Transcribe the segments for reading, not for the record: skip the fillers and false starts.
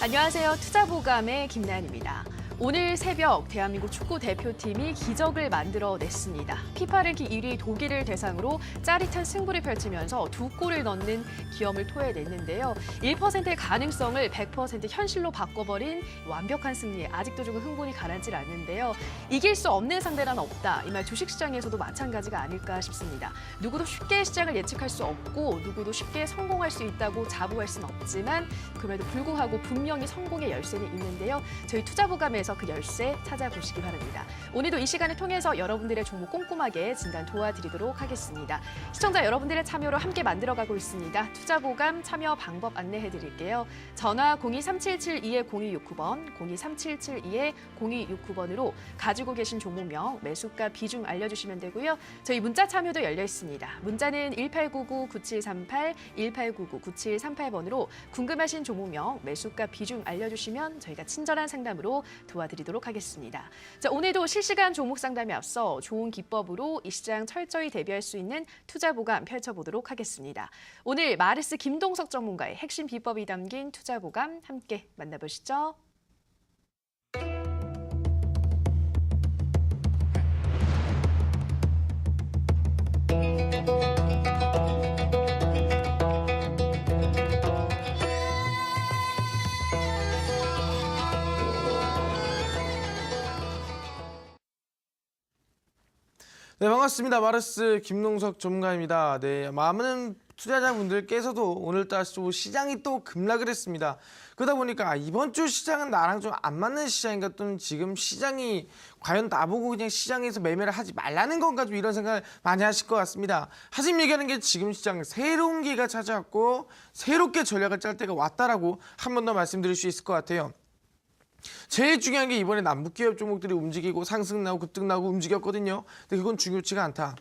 안녕하세요. 투자보감의 김나연입니다. 오늘 새벽 대한민국 축구 대표팀이 기적을 만들어냈습니다. 피파 랭킹 1위 독일을 대상으로 짜릿한 승부를 펼치면서 2골을 넣는 기염을 토해냈는데요. 1%의 가능성을 100% 현실로 바꿔버린 완벽한 승리에 아직도 조금 흥분이 가라앉질 않는데요. 이길 수 없는 상대란 없다. 이 말 주식시장에서도 마찬가지가 아닐까 싶습니다. 누구도 쉽게 시장을 예측할 수 없고 누구도 쉽게 성공할 수 있다고 자부할 수는 없지만 그럼에도 불구하고 분명히 성공의 열쇠는 있는데요. 저희 투자보감에서 그 열쇠 찾아보시기 바랍니다. 오늘도 이 시간을 통해서 여러분들의 종목 꼼꼼하게 진단 도와드리도록 하겠습니다. 시청자 여러분들의 참여로 함께 만들어가고 있습니다. 투자보감 참여 방법 안내해드릴게요. 전화 02377-2-0269번, 02377-2-0269번으로 가지고 계신 종목명, 매수가 비중 알려주시면 되고요. 저희 문자 참여도 열려 있습니다. 문자는 1899-9738, 1899-9738번으로 궁금하신 종목명, 매수가 비중 알려주시면 저희가 친절한 상담으로 도와드리도록 하겠습니다. 자, 오늘도 실시간 종목 상담에 앞서 좋은 기법으로 이 시장 철저히 대비할 수 있는 투자보감 펼쳐보도록 하겠습니다. 오늘 마르스 김동석 전문가의 핵심 비법이 담긴 투자보감 함께 만나보시죠. 네, 반갑습니다. 마르스 김동석 전문가입니다. 네, 많은 투자자분들께서도 오늘 다시 또 시장이 또 급락을 했습니다. 그러다 보니까 이번 주 시장은 나랑 좀 안 맞는 시장인가, 또는 지금 시장이 과연 나보고 그냥 시장에서 매매를 하지 말라는 건가, 좀 이런 생각을 많이 하실 것 같습니다. 하지만 얘기하는 게 지금 시장 새로운 기회가 찾아왔고 새롭게 전략을 짤 때가 왔다라고 한 번 더 말씀드릴 수 있을 것 같아요. 제일 중요한 게 이번에 남북기업 종목들이 움직이고 상승 나고 급등 나고 움직였거든요. 근데 그건 중요치가 않다.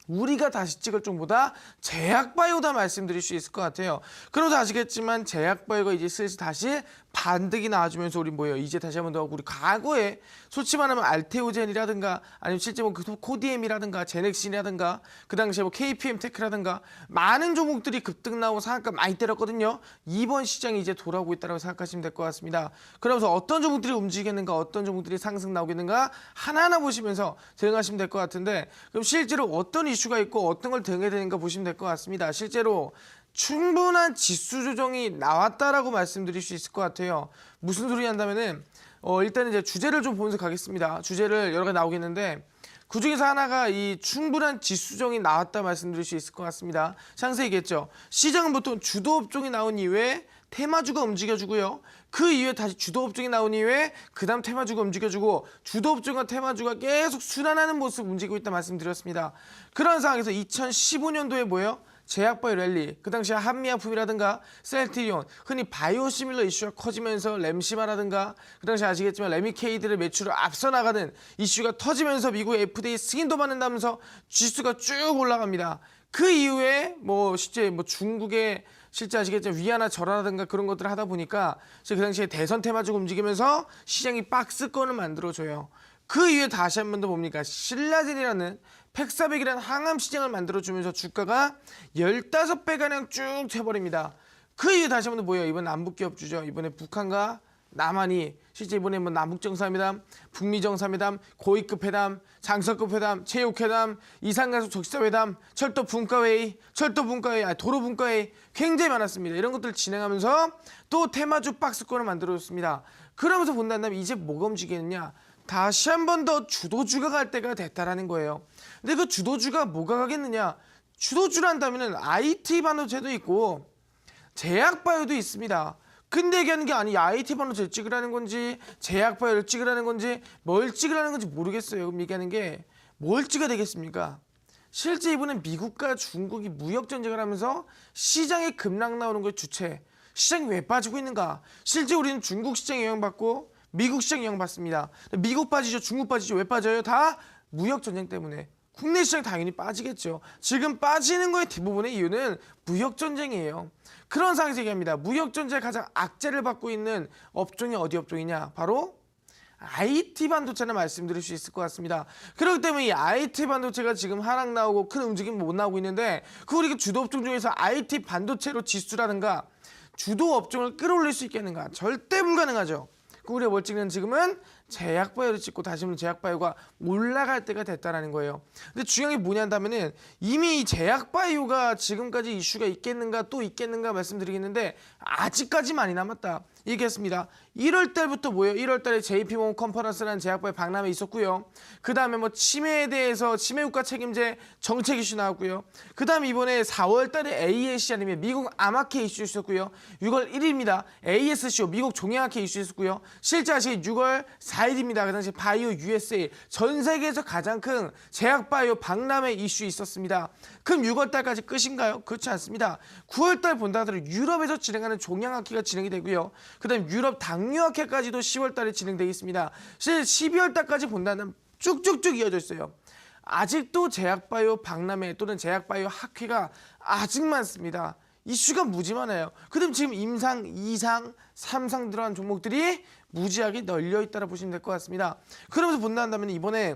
우리가 다시 찍을 종보다 제약바이오다 말씀드릴 수 있을 것 같아요. 그러다 아시겠지만 제약바이오가 이제 슬슬 다시 반등이 나와주면서 우리 뭐예요? 이제 다시 한번 더 우리 과거에 솔직히 말하면 알테오젠이라든가 아니면 실제 뭐 코디엠이라든가 제넥신이라든가 그 당시에 뭐 KPM테크라든가 많은 종목들이 급등 나오고 상한가 많이 때렸거든요. 이번 시장이 이제 돌아오고 있다고 생각하시면 될 것 같습니다. 그러면서 어떤 종목들이 움직이겠는가, 어떤 종목들이 상승 나오겠는가 하나하나 보시면서 대응하시면 될 것 같은데, 그럼 실제로 어떤 이슈가 있고 어떤 걸 대응해야 되는가 보시면 될 것 같습니다. 실제로 충분한 지수 조정이 나왔다라고 말씀드릴 수 있을 것 같아요. 무슨 소리 한다면은 일단은 이제 주제를 좀 보면서 가겠습니다. 주제를 여러 가지 나오겠는데 그 중에서 하나가 이 충분한 지수 조정이 나왔다 말씀드릴 수 있을 것 같습니다. 상세히 얘기했죠. 시장은 보통 주도 업종이 나온 이후에 테마주가 움직여주고요. 그 이후에 다시 주도 업종이 나온 이후에 그 다음 테마주가 움직여주고 주도 업종과 테마주가 계속 순환하는 모습 움직이고 있다 말씀드렸습니다. 그런 상황에서 2015년도에 뭐예요? 제약바이오 랠리, 그 당시에 한미약품이라든가 셀트리온, 흔히 바이오시밀러 이슈가 커지면서 램시마라든가 그 당시 아시겠지만 레미케이드를 매출을 앞서 나가는 이슈가 터지면서 미국 FDA 승인도 받는다면서 지수가 쭉 올라갑니다. 그 이후에 뭐 실제 뭐 중국의 실제 아시겠지만 위안화 절하라든가 그런 것들을 하다 보니까 그 당시에 대선 테마주가 움직이면서 시장이 박스권을 만들어줘요. 그 이후에 다시 한 번 더 뭡니까? 신라젠이라는 팩사백이라는 항암 시장을 만들어주면서 주가가 15배가량 쭉 돼버립니다. 그 이후에 다시 한 번 더 뭐예요? 이번 남북기업주죠. 이번에 북한과 남한이 실제 이번에 뭐 남북정상회담, 북미정상회담, 고위급 회담, 장성급 회담, 체육회담, 이산가족 적시자회담, 철도분과회의, 도로분과회의 굉장히 많았습니다. 이런 것들을 진행하면서 또 테마주 박스권을 만들어줬습니다. 그러면서 본다면 이제 뭐가 움직이느냐? 다시 한 번 더 주도주가 갈 때가 됐다라는 거예요. 근데 그 주도주가 뭐가 가겠느냐? 주도주란다면 IT 반도체도 있고 제약바이오도 있습니다. 근데 얘기하는 게 아니 IT 반도체를 찍으라는 건지 제약바이오를 찍으라는 건지 뭘 찍으라는 건지 모르겠어요. 그럼 얘기하는 게 뭘 찍어야 되겠습니까? 실제 이번엔 미국과 중국이 무역 전쟁을 하면서 시장에 급락 나오는 거의 주체. 시장이 왜 빠지고 있는가? 실제 우리는 중국 시장에 영향받고 미국 시장에 영향받습니다. 미국 빠지죠, 중국 빠지죠. 왜 빠져요? 다 무역 전쟁 때문에. 국내 시장 당연히 빠지겠죠. 지금 빠지는 거의 대부분의 이유는 무역 전쟁이에요. 그런 상황에서 얘기합니다. 무역 전쟁에 가장 악재를 받고 있는 업종이 어디 업종이냐? 바로 IT 반도체는 말씀드릴 수 있을 것 같습니다. 그렇기 때문에 이 IT 반도체가 지금 하락 나오고 큰 움직임 못 나오고 있는데 그 우리 주도 업종 중에서 IT 반도체로 지수라든가 주도 업종을 끌어올릴 수 있겠는가? 절대 불가능하죠. 우리가 뭘 찍는 지금은 제약바이오를 찍고 다시 한번 제약바이오가 올라갈 때가 됐다라는 거예요. 근데 중요한 게 뭐냐면은 이미 이 제약바이오가 지금까지 이슈가 있겠는가 또 있겠는가 말씀드리겠는데 아직까지 많이 남았다. 얘기했습니다. 1월 달부터 뭐예요? 1월 달에 JP모건 컨퍼런스라는 제약바이오 박람회 있었고요. 그 다음에 뭐 치매에 대해서 치매국가 책임제 정책 이슈 나왔고요. 그 다음에 이번에 4월 달에 ASC 아니면 미국 암학회 이슈 있었고요. 6월 1일입니다. ASCO 미국 종양학회 이슈 있었고요. 실제 아시기 6월 4일입니다. 그 당시 바이오 USA 전 세계에서 가장 큰 제약바이오 박람회 이슈 있었습니다. 그럼 6월 달까지 끝인가요? 그렇지 않습니다. 9월 달 본다 하더라도 유럽에서 진행하는 종양학회가 진행이 되고요. 그 다음 유럽 당뇨학회까지도 10월 달에 진행되겠습니다. 실제 12월 달까지 본다면 쭉쭉쭉 이어져 있어요. 아직도 제약바이오 박람회 또는 제약바이오 학회가 아직 많습니다. 이슈가 무지 많아요. 그다음 지금 임상, 2상, 3상 들어간 종목들이 무지하게 널려 있다고 보시면 될 것 같습니다. 그러면서 본다 한다면 이번에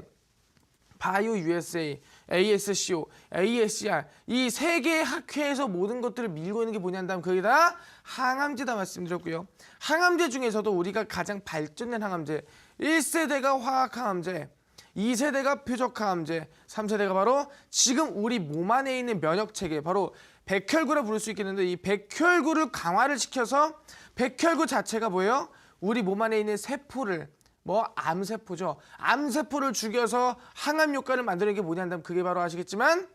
바이오 USA, ASCO, ASCR 이 세 개의 학회에서 모든 것들을 밀고 있는 게 뭐냐 한다면 그게 다 항암제다 말씀드렸고요. 항암제 중에서도 우리가 가장 발전된 항암제 1세대가 화학항암제, 2세대가 표적항암제, 3세대가 바로 지금 우리 몸 안에 있는 면역체계 바로 백혈구라 부를 수 있겠는데 이 백혈구를 강화를 시켜서 백혈구 자체가 뭐예요? 우리 몸 안에 있는 세포를 암세포죠. 암세포를 죽여서 항암 효과를 만드는 게 뭐냐 한다면 그게 바로 아시겠지만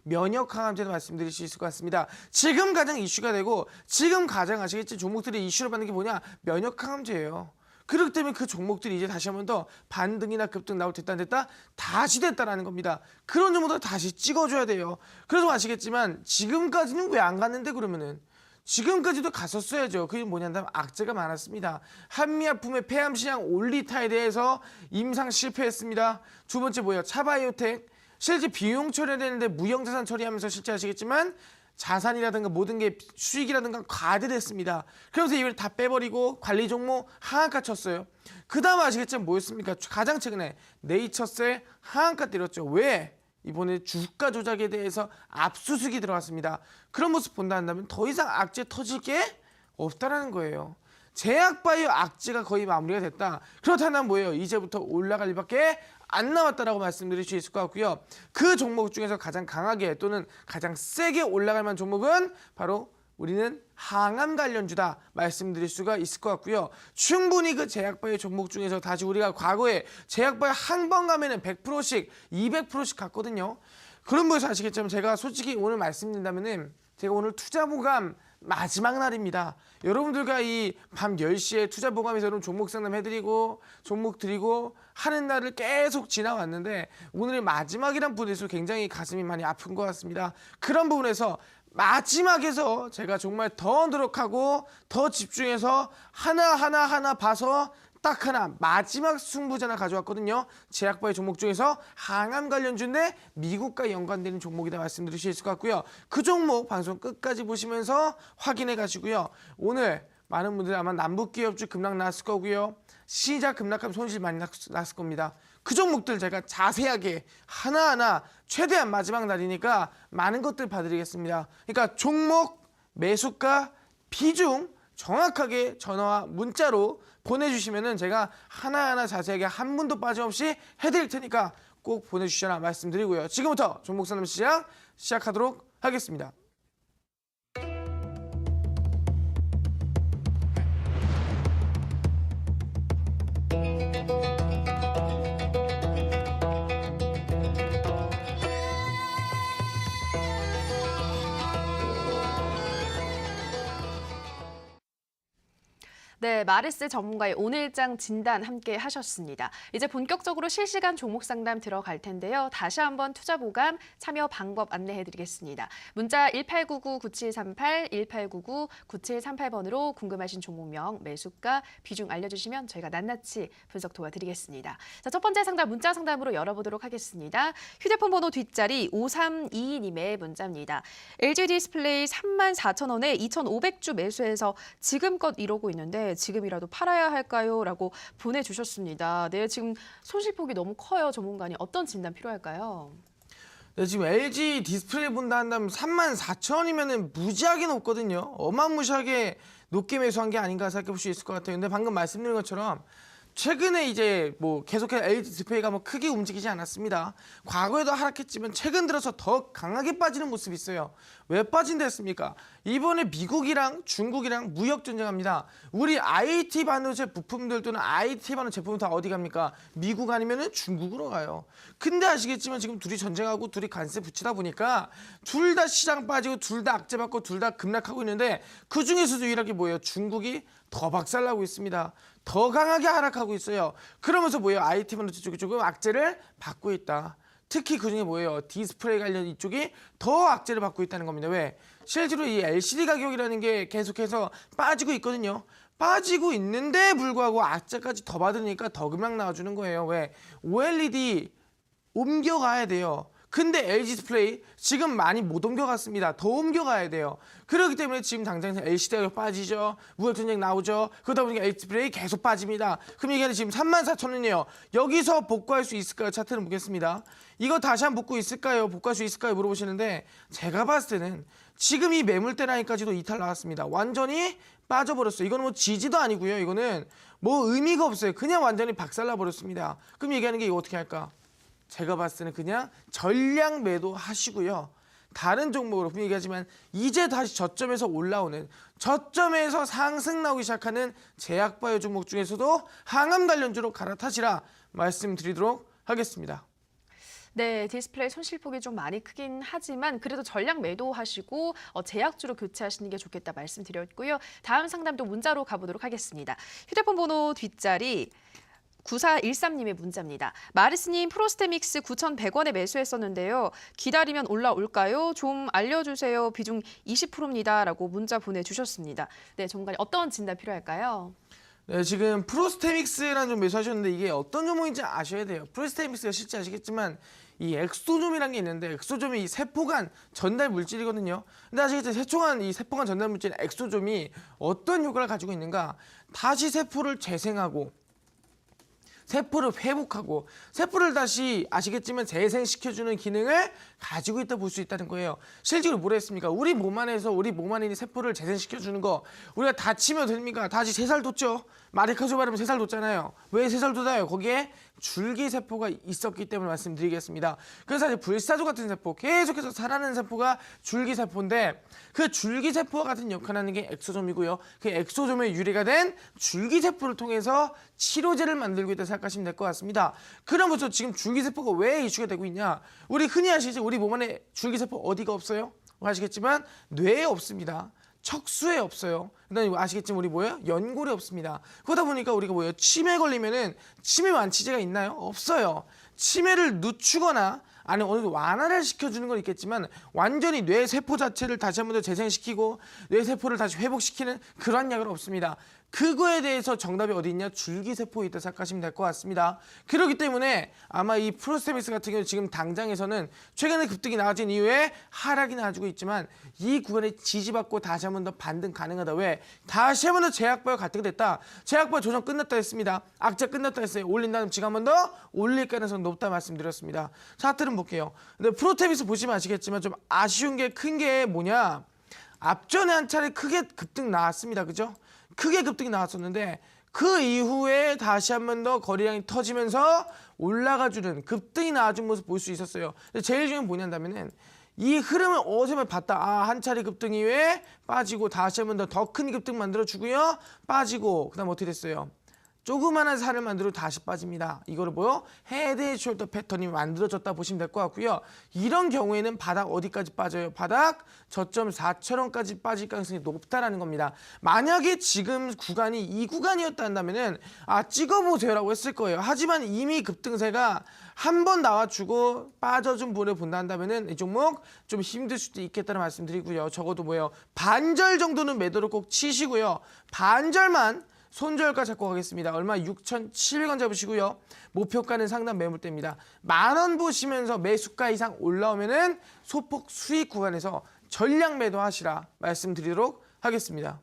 면역항암제도 말씀드릴 수 있을 것 같습니다. 지금 가장 이슈가 되고 지금 가장 아시겠지 종목들이 이슈를 받는 게 뭐냐? 면역항암제예요. 그렇기 때문에 그 종목들이 이제 다시 한 번 더 반등이나 급등 나올 됐다 안 됐다 다시 됐다라는 겁니다. 그런 종목들 다시 찍어줘야 돼요. 그래서 아시겠지만 지금까지는 왜 안 갔는데 그러면은 지금까지도 갔었어야죠. 그게 뭐냐면 악재가 많았습니다. 한미약품의 폐암시장 올리타에 대해서 임상 실패했습니다. 두 번째 뭐예요? 차바이오텍 실제 비용 처리해야 되는데 무형자산 처리하면서 실제 아시겠지만 자산이라든가 모든 게 수익이라든가 과대됐습니다. 그래서 이걸 다 빼버리고 관리 종목 하한가 쳤어요. 그 다음 아시겠지만 뭐였습니까? 가장 최근에 네이처셀 하한가 때렸죠. 왜? 이번에 주가 조작에 대해서 압수수색이 들어갔습니다. 그런 모습 본다 한다면 더 이상 악재 터질 게 없다라는 거예요. 제약바이오 악재가 거의 마무리가 됐다. 그렇다면 뭐예요? 이제부터 올라갈 일밖에 안 남았다라고 말씀드릴 수 있을 것 같고요. 그 종목 중에서 가장 강하게 또는 가장 세게 올라갈 만한 종목은 바로 우리는 항암 관련주다 말씀드릴 수가 있을 것 같고요. 충분히 그 제약바이오 종목 중에서 다시 우리가 과거에 제약바이오 한 번 가면은 100%씩 200%씩 갔거든요. 그런 거에서 아시겠지만 제가 솔직히 오늘 말씀드린다면은 제가 오늘 투자보감 마지막 날입니다. 여러분들과 이 밤 10시에 투자보감에서는 종목 상담 해드리고 종목 드리고 하는 날을 계속 지나왔는데 오늘이 마지막이란 부분에서 굉장히 가슴이 많이 아픈 것 같습니다. 그런 부분에서 마지막에서 제가 정말 더 노력하고 더 집중해서 하나 봐서 딱 하나 마지막 승부전을 가져왔거든요. 제약바이오 종목 중에서 항암 관련주인데 미국과 연관되는 종목이다 말씀드릴 수 있을 것 같고요. 그 종목 방송 끝까지 보시면서 확인해 가시고요. 오늘 많은 분들이 아마 남북기업주 급락 나왔을 거고요. 시작 급락하면 손실 많이 났을 겁니다. 그 종목들 제가 자세하게 하나하나 최대한 마지막 날이니까 많은 것들 봐드리겠습니다. 그러니까 종목, 매수가, 비중 정확하게 전화와 문자로 보내주시면은 제가 하나하나 자세하게 한 분도 빠짐없이 해드릴 테니까 꼭 보내주시라 말씀드리고요. 지금부터 종목 상담 시작하도록 하겠습니다. 네, 마르스 전문가의 오늘장 진단 함께 하셨습니다. 이제 본격적으로 실시간 종목 상담 들어갈 텐데요. 다시 한번 투자보감 참여 방법 안내해드리겠습니다. 문자 1899-9738, 1899-9738번으로 궁금하신 종목명, 매수가, 비중 알려주시면 저희가 낱낱이 분석 도와드리겠습니다. 자, 첫 번째 상담 문자 상담으로 열어보도록 하겠습니다. 휴대폰 번호 뒷자리 5322님의 문자입니다. LG 디스플레이 34,000원에 2,500주 매수해서 지금껏 이러고 있는데 지금이라도 팔아야 할까요? 라고 보내주셨습니다. 네, 지금 손실폭이 너무 커요. 전문가님 어떤 진단 필요할까요? 네, 지금 LG 디스플레이 본다 한다면 34,000원이면은 무지하게 높거든요. 어마무시하게 높게 매수한 게 아닌가 생각해 볼 수 있을 것 같아요. 근데 방금 말씀드린 것처럼 최근에 이제 뭐 계속해서 LG 디스플레이가 뭐 크게 움직이지 않았습니다. 과거에도 하락했지만 최근 들어서 더 강하게 빠지는 모습이 있어요. 왜 빠진다 했습니까? 이번에 미국이랑 중국이랑 무역 전쟁합니다. 우리 IT 반도체 부품들 또는 IT 반도체 제품은 다 어디 갑니까? 미국 아니면은 중국으로 가요. 근데 아시겠지만 지금 둘이 전쟁하고 둘이 관세 붙이다 보니까 둘 다 시장 빠지고 둘 다 악재받고 둘 다 급락하고 있는데 그 중에서도 유일하게 뭐예요? 중국이 더 박살나고 있습니다. 더 강하게 하락하고 있어요. 그러면서 뭐예요? IT 반도체 쪽이 조금 악재를 받고 있다. 특히 그중에 뭐예요? 디스플레이 관련 이쪽이 더 악재를 받고 있다는 겁니다. 왜? 실제로 이 LCD 가격이라는 게 계속해서 빠지고 있거든요. 빠지고 있는데 불구하고 악재까지 더 받으니까 더 급락 나와주는 거예요. 왜? OLED 옮겨가야 돼요. 근데 LG 디스플레이 지금 많이 못 옮겨갔습니다. 더 옮겨가야 돼요. 그렇기 때문에 지금 당장 LCD 가격 빠지죠. 무역 전쟁 나오죠. 그러다 보니까 LG 디스플레이 계속 빠집니다. 그럼 이게 지금 34,000원이에요. 여기서 복구할 수 있을까요? 차트를 보겠습니다. 이거 다시 한번 복구 있을까요? 복구할 수 있을까요? 물어보시는데 제가 봤을 때는 지금 이 매물대 라인까지도 이탈 나왔습니다. 완전히 빠져버렸어요. 이거는 뭐 지지도 아니고요. 이거는 뭐 의미가 없어요. 그냥 완전히 박살나 버렸습니다. 그럼 얘기하는 게 이거 어떻게 할까? 제가 봤을 때는 그냥 전량 매도 하시고요. 다른 종목으로 분명히 얘기하지만 이제 다시 저점에서 올라오는 저점에서 상승 나오기 시작하는 제약바이오 종목 중에서도 항암 관련주로 갈아타시라 말씀드리도록 하겠습니다. 네, 디스플레이 손실폭이 좀 많이 크긴 하지만 그래도 전량 매도하시고 제약주로 교체하시는 게 좋겠다 말씀드렸고요. 다음 상담도 문자로 가보도록 하겠습니다. 휴대폰 번호 뒷자리 9413님의 문자입니다. 마르스님 프로스테믹스 9,100원에 매수했었는데요. 기다리면 올라올까요? 좀 알려주세요. 비중 20%입니다. 라고 문자 보내주셨습니다. 네, 전문가님 어떤 진단 필요할까요? 네, 지금 프로스테믹스라는 좀 매수하셨는데 이게 어떤 종목인지 아셔야 돼요. 프로스테믹스가 실제 아시겠지만 이 엑소좀이라는 게 있는데 엑소좀이 이 세포간 전달 물질이거든요. 근데 아시겠죠? 세포간 이 세포간 전달 물질 엑소좀이 어떤 효과를 가지고 있는가? 다시 세포를 재생하고 세포를 회복하고 세포를 다시 아시겠지만 재생시켜주는 기능을 가지고 있다 볼 수 있다는 거예요. 실제로 뭐라 했습니까? 우리 몸 안에서 우리 몸 안에 있는 세포를 재생시켜주는 거 우리가 다치면 됩니까? 다시 세살 돋죠? 마리카조 바르면 세살 돋잖아요. 왜 세살 돋아요? 거기에 줄기세포가 있었기 때문에 말씀드리겠습니다. 그래서 사실 불사조 같은 세포 계속해서 살아나는 세포가 줄기세포인데 그 줄기세포와 같은 역할을 하는 게 엑소좀이고요. 그 엑소좀의 유래가 된 줄기세포를 통해서 치료제를 만들고 있다 생각하시면 될 것 같습니다. 그러면서 지금 줄기세포가 왜 이슈가 되고 있냐? 우리 흔히 아시죠? 우리 몸 안에 줄기세포 어디가 없어요? 아시겠지만 뇌에 없습니다. 척수에 없어요. 그다음에 아시겠지만 우리 뭐예요? 연골에 없습니다. 그러다 보니까 우리가 뭐예요? 치매 걸리면은 치매 완치제가 있나요? 없어요. 치매를 늦추거나 아니면 어느 정도 완화를 시켜주는 건 있겠지만 완전히 뇌 세포 자체를 다시 한 번 더 재생시키고 뇌 세포를 다시 회복시키는 그런 약은 없습니다. 그거에 대해서 정답이 어디 있냐? 줄기세포에 있다 생각하시면 될 것 같습니다. 그렇기 때문에 아마 이 프로스테믹스 같은 경우 지금 당장에서는 최근에 급등이 나아진 이후에 하락이 나와주고 있지만 이 구간에 지지받고 다시 한 번 더 반등 가능하다. 왜? 다시 한 번 더 제약바이오 가뜩 됐다. 제약바이오 조정 끝났다 했습니다. 악재 끝났다 했어요. 올린다면 지금 한 번 더 올릴 가능성이 높다 말씀드렸습니다. 차트는 볼게요. 근데 프로스테믹스 보시면 아시겠지만 좀 아쉬운 게 큰 게 뭐냐? 앞전에 한 차례 크게 급등 나왔습니다. 그죠? 크게 급등이 나왔었는데 그 이후에 다시 한 번 더 거래량이 터지면서 올라가주는 급등이 나와준 모습 볼 수 있었어요. 근데 제일 중요한 건 뭐냐면은 이 흐름을 어디서 봤다. 한 차례 급등 이후에 빠지고 다시 한 번 더 큰 급등 만들어주고요. 빠지고 그다음 어떻게 됐어요? 조그마한 살을 만들어 다시 빠집니다. 이거를 뭐요? 헤드 앤 숄더 패턴이 만들어졌다 보시면 될 것 같고요. 이런 경우에는 바닥 어디까지 빠져요? 바닥 저점 4,000원까지 빠질 가능성이 높다라는 겁니다. 만약에 지금 구간이 이 구간이었다 한다면은 찍어보세요라고 했을 거예요. 하지만 이미 급등세가 한 번 나와주고 빠져준 분을 본다 한다면은 이 종목 좀 힘들 수도 있겠다는 말씀드리고요. 적어도 뭐예요? 반절 정도는 매도를 꼭 치시고요. 반절만 손절가 잡고 가겠습니다. 얼마? 6,700원 잡으시고요. 목표가는 상단 매물대입니다. 10,000원 보시면서 매수가 이상 올라오면은 소폭 수익 구간에서 전량 매도하시라 말씀드리도록 하겠습니다.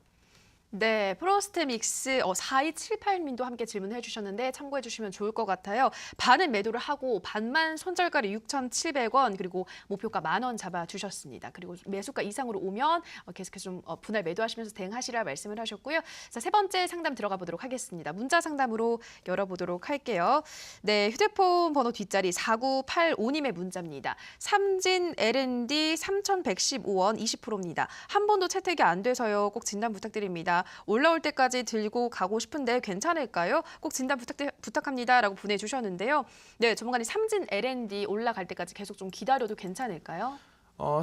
네, 프로스트 믹스 4278님도 함께 질문해 주셨는데 참고해 주시면 좋을 것 같아요. 반은 매도를 하고 반만 손절가를 6,700원 그리고 목표가 10,000원 잡아 주셨습니다. 그리고 매수가 이상으로 오면 계속해서 좀 분할 매도하시면서 대응하시라 말씀을 하셨고요. 자, 세 번째 상담 들어가 보도록 하겠습니다. 문자 상담으로 열어보도록 할게요. 네, 휴대폰 번호 뒷자리 4985님의 문자입니다. 삼진 L&D 3,115원 20%입니다. 한 번도 채택이 안 돼서요. 꼭 진단 부탁드립니다. 올라올 때까지 들고 가고 싶은데 괜찮을까요? 꼭 진단 부탁합니다라고 보내주셨는데요. 네, 전문가님 삼진 L&D 올라갈 때까지 계속 좀 기다려도 괜찮을까요?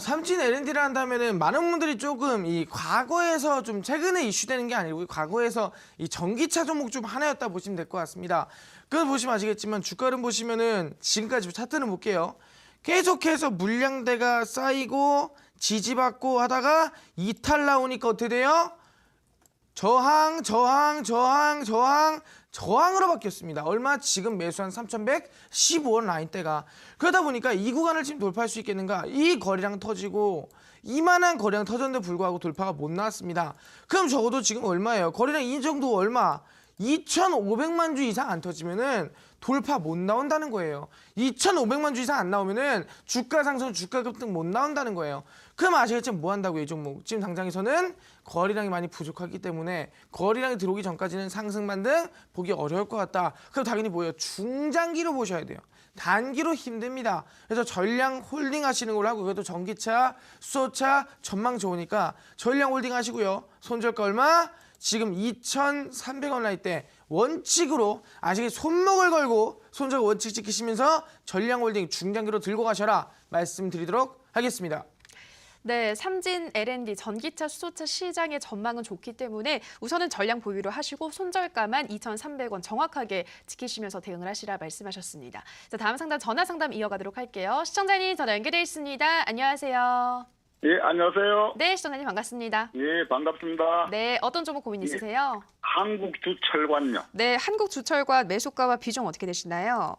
삼진 L&D를 한다면은 많은 분들이 조금 이 과거에서 좀 최근에 이슈되는 게 아니고 과거에서 이 전기차 종목 중 하나였다 보시면 될 것 같습니다. 그걸 보시면 아시겠지만 주가를 보시면은 지금까지 차트를 볼게요. 계속해서 물량대가 쌓이고 지지받고 하다가 이탈 나오니까 어떻게 돼요? 저항으로 바뀌었습니다. 얼마? 지금 매수한 3,115원 라인대가. 그러다 보니까 이 구간을 지금 돌파할 수 있겠는가? 이 거리랑 터지고 이만한 거리랑 터졌는데 불구하고 돌파가 못 나왔습니다. 그럼 적어도 지금 얼마예요? 거리랑 이 정도 얼마? 2,500만 주 이상 안 터지면은 돌파 못 나온다는 거예요. 2,500만 주 이상 안 나오면은 주가 상승, 주가 급등 못 나온다는 거예요. 그럼 아시겠지만 뭐 한다고요, 이 종목? 지금 당장에서는 거리량이 많이 부족하기 때문에 거리량이 들어오기 전까지는 상승 반등 보기 어려울 것 같다. 그럼 당연히 뭐예요? 중장기로 보셔야 돼요. 단기로 힘듭니다. 그래서 전량 홀딩 하시는 걸로 하고 그래도 전기차, 수소차 전망 좋으니까 전량 홀딩 하시고요. 손절가 얼마? 지금 2,300원 라인 때 원칙으로 아시게 손목을 걸고 손절 원칙 지키시면서 전량 홀딩 중장기로 들고 가셔라 말씀드리도록 하겠습니다. 네, 삼진 L&D 전기차, 수소차 시장의 전망은 좋기 때문에 우선은 전량 보유를 하시고 손절가만 2,300원 정확하게 지키시면서 대응을 하시라 말씀하셨습니다. 자, 다음 상담 전화 상담 이어가도록 할게요. 시청자님 전화 연결돼 있습니다. 안녕하세요. 예, 안녕하세요. 네, 시청자님 반갑습니다. 예, 반갑습니다. 네, 어떤 종목 고민 있으세요? 한국주철관요. 네, 한국주철관 매수가와 비중 어떻게 되시나요?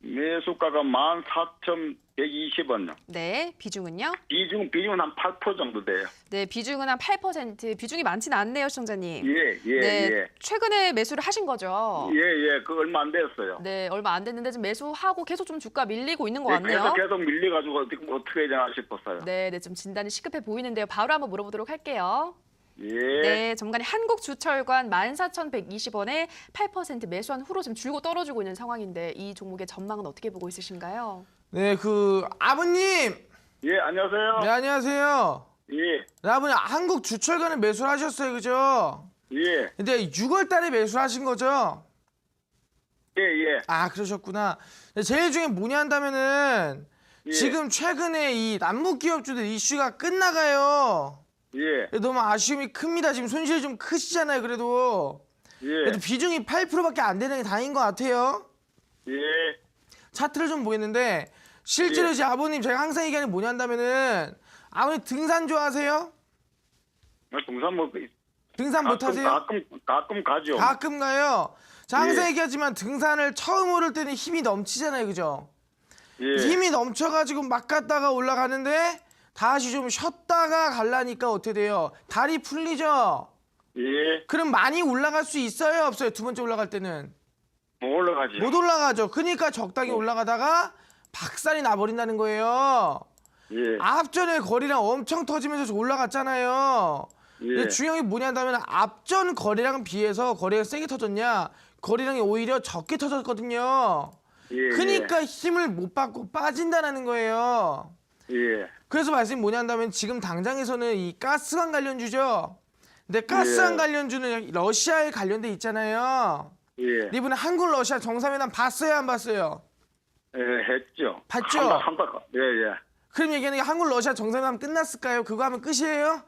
매수가가 14,120원요. 네, 비중은요? 비중은 한 8% 정도 돼요. 네, 비중은 한 8%. 비중이 많지는 않네요, 시청자님. 예. 네, 최근에 매수를 하신 거죠? 예. 그 얼마 안 됐어요. 네, 얼마 안 됐는데 지금 매수하고 계속 좀 주가 밀리고 있는 것 예, 같네요. 계속 밀려가지고 어떻게 해야 되나 싶었어요. 네, 좀 진단이 시급해 보이는데요. 바로 한번 물어보도록 할게요. 예. 네, 전문가님 한국주철관 14,120원에 8% 매수한 후로 지금 줄고 떨어지고 있는 상황인데 이 종목의 전망은 어떻게 보고 있으신가요? 네, 아버님. 예, 안녕하세요. 네, 안녕하세요. 예. 네, 아버님 한국주철관에 매수를 하셨어요, 그죠? 예. 근데 6월 달에 매수를 하신 거죠? 예. 아, 그러셨구나. 제일 중에 뭐냐 한다면은 예. 지금 최근에 이 남북 기업주들 이슈가 끝나가요. 예. 너무 아쉬움이 큽니다. 지금 손실이 좀 크시잖아요, 그래도. 예. 그래도 비중이 8%밖에 안 되는 게 다행인 것 같아요. 예. 차트를 좀 보겠는데 실제로 예. 이제 아버님 제가 항상 얘기하는 게 뭐냐 한다면은 아버님 등산 좋아하세요? 동산 뭐 등산 못 하세요? 가끔 가죠. 가끔 가요. 자, 항상 예. 얘기하지만 등산을 처음 오를 때는 힘이 넘치잖아요, 그죠? 예. 힘이 넘쳐가지고 막 갔다가 올라가는데 다시 좀 쉬었다가 가려니까 어떻게 돼요? 다리 풀리죠? 예. 그럼 많이 올라갈 수 있어요, 없어요? 두 번째 올라갈 때는 못 올라가지. 못 올라가죠. 그러니까 적당히 올라가다가 박살이 나버린다는 거예요. 예. 앞전에 거리랑 엄청 터지면서 올라갔잖아요. 예. 근데 중요한 게 뭐냐면 앞전 거리랑 비해서 거리가 세게 터졌냐? 거리랑이 오히려 적게 터졌거든요. 예. 그러니까 힘을 못 받고 빠진다는 거예요. 예. 그래서 말씀이 뭐냐 한다면 지금 당장에서는 이 가스관 관련주죠. 근데 가스관 예. 관련주는 러시아에 관련돼 있잖아요. 예. 이번에 한국 러시아 정상회담 봤어요, 안 봤어요? 예, 했죠. 봤죠? 예. 그럼 얘기하는 게 한국 러시아 정상회담 끝났을까요? 그거 하면 끝이에요?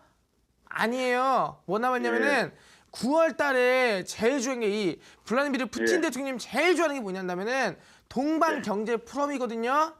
아니에요. 뭐 남았냐면은 9월 달에 제일 중요한 게 이 블라디미르 푸틴 예. 대통령님 제일 좋아하는 게 뭐냐면은 동방 경제 포럼이거든요.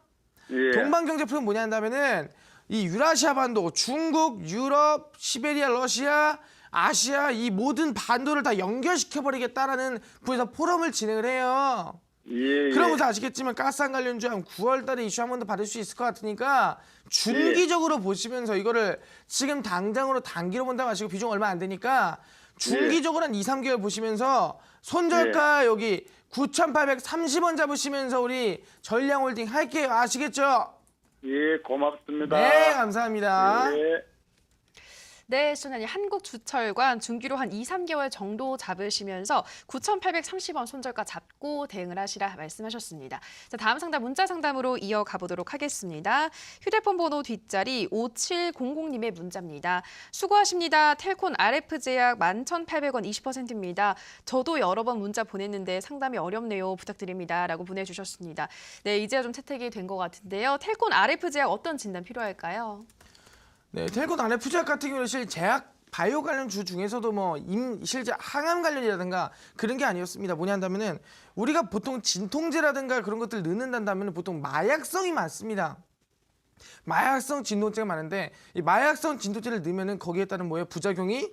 예. 동방 경제 포럼 뭐냐 한다면은 이 유라시아 반도, 중국, 유럽, 시베리아, 러시아, 아시아 이 모든 반도를 다 연결시켜 버리겠다라는 분에서 포럼을 진행을 해요. 예. 그러면서 아시겠지만 가스안 관련주 한 9월 달에 이슈 한 번 더 받을 수 있을 것 같으니까 중기적으로 보시면서 이거를 지금 당장으로 단기로 본다고 하시고 비중 얼마 안 되니까 중기적으로 한 2, 3개월 보시면서 손절가 여기 9,830원 잡으시면서 우리 전량홀딩 할게요. 아시겠죠? 예, 고맙습니다. 네, 감사합니다. 예. 네, 시청자님 한국주철관 중기로 한 2, 3개월 정도 잡으시면서 9,830원 손절가 잡고 대응을 하시라 말씀하셨습니다. 자, 다음 상담 문자 상담으로 이어가 보도록 하겠습니다. 휴대폰 번호 뒷자리 5700님의 문자입니다. 수고하십니다. 텔콘 RF 제약 11,800원 20%입니다. 저도 여러 번 문자 보냈는데 상담이 어렵네요. 부탁드립니다. 라고 보내주셨습니다. 네, 이제야 좀 채택이 된 것 같은데요. 텔콘 RF 제약 어떤 진단 필요할까요? 네, 텔콘 RF 제약 같은 경우는 실 제약 바이오 관련 주 중에서도 뭐 실제 항암 관련이라든가 그런 게 아니었습니다. 뭐냐 한다면은 우리가 보통 진통제라든가 그런 것들 넣는다면 보통 마약성이 많습니다. 마약성 진통제가 많은데 이 마약성 진통제를 넣으면은 거기에 따른 뭐예요? 부작용이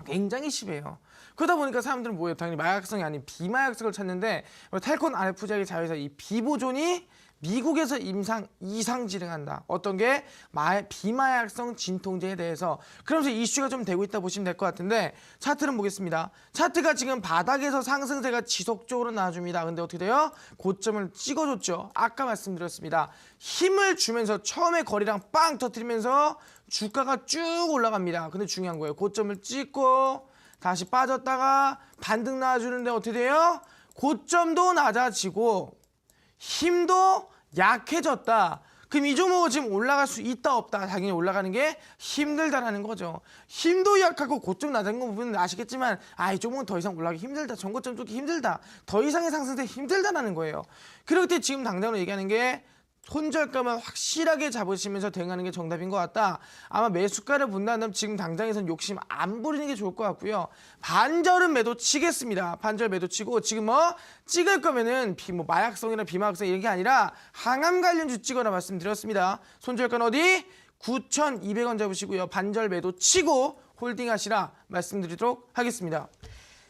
굉장히 심해요. 그러다 보니까 사람들은 뭐예요? 당연히 마약성이 아닌 비마약성을 찾는데 텔콘 RF 제약의 자회사 이 비보존이 미국에서 이상 진행한다. 어떤 게 비마약성 진통제에 대해서. 그러면서 이슈가 좀 되고 있다 보시면 될 것 같은데 차트를 보겠습니다. 차트가 지금 바닥에서 상승세가 지속적으로 나와줍니다. 근데 어떻게 돼요? 고점을 찍어줬죠. 아까 말씀드렸습니다. 힘을 주면서 처음에 거리랑 빵 터뜨리면서 주가가 쭉 올라갑니다. 근데 중요한 거예요. 고점을 찍고 다시 빠졌다가 반등 나와주는데 어떻게 돼요? 고점도 낮아지고 힘도 약해졌다. 그럼 이 종목은 지금 올라갈 수 있다 없다? 당연히 올라가는 게 힘들다라는 거죠. 힘도 약하고 고점 낮은 거 보면 아시겠지만 이 종목은 더 이상 올라가기 힘들다. 전고점 뚫기 힘들다. 더 이상의 상승세 힘들다라는 거예요. 그렇기 때문에 지금 당장으로 얘기하는 게 손절가만 확실하게 잡으시면서 대응하는 게 정답인 것 같다. 아마 매수가를 본다면 지금 당장에선 욕심 안 부리는 게 좋을 것 같고요. 반절은 매도 치겠습니다. 반절 매도 치고 지금 뭐 찍을 거면은 마약성이나 비마약성 이런 게 아니라 항암 관련주 찍어라 말씀드렸습니다. 손절가는 어디? 9,200원 잡으시고요. 반절 매도 치고 홀딩하시라 말씀드리도록 하겠습니다.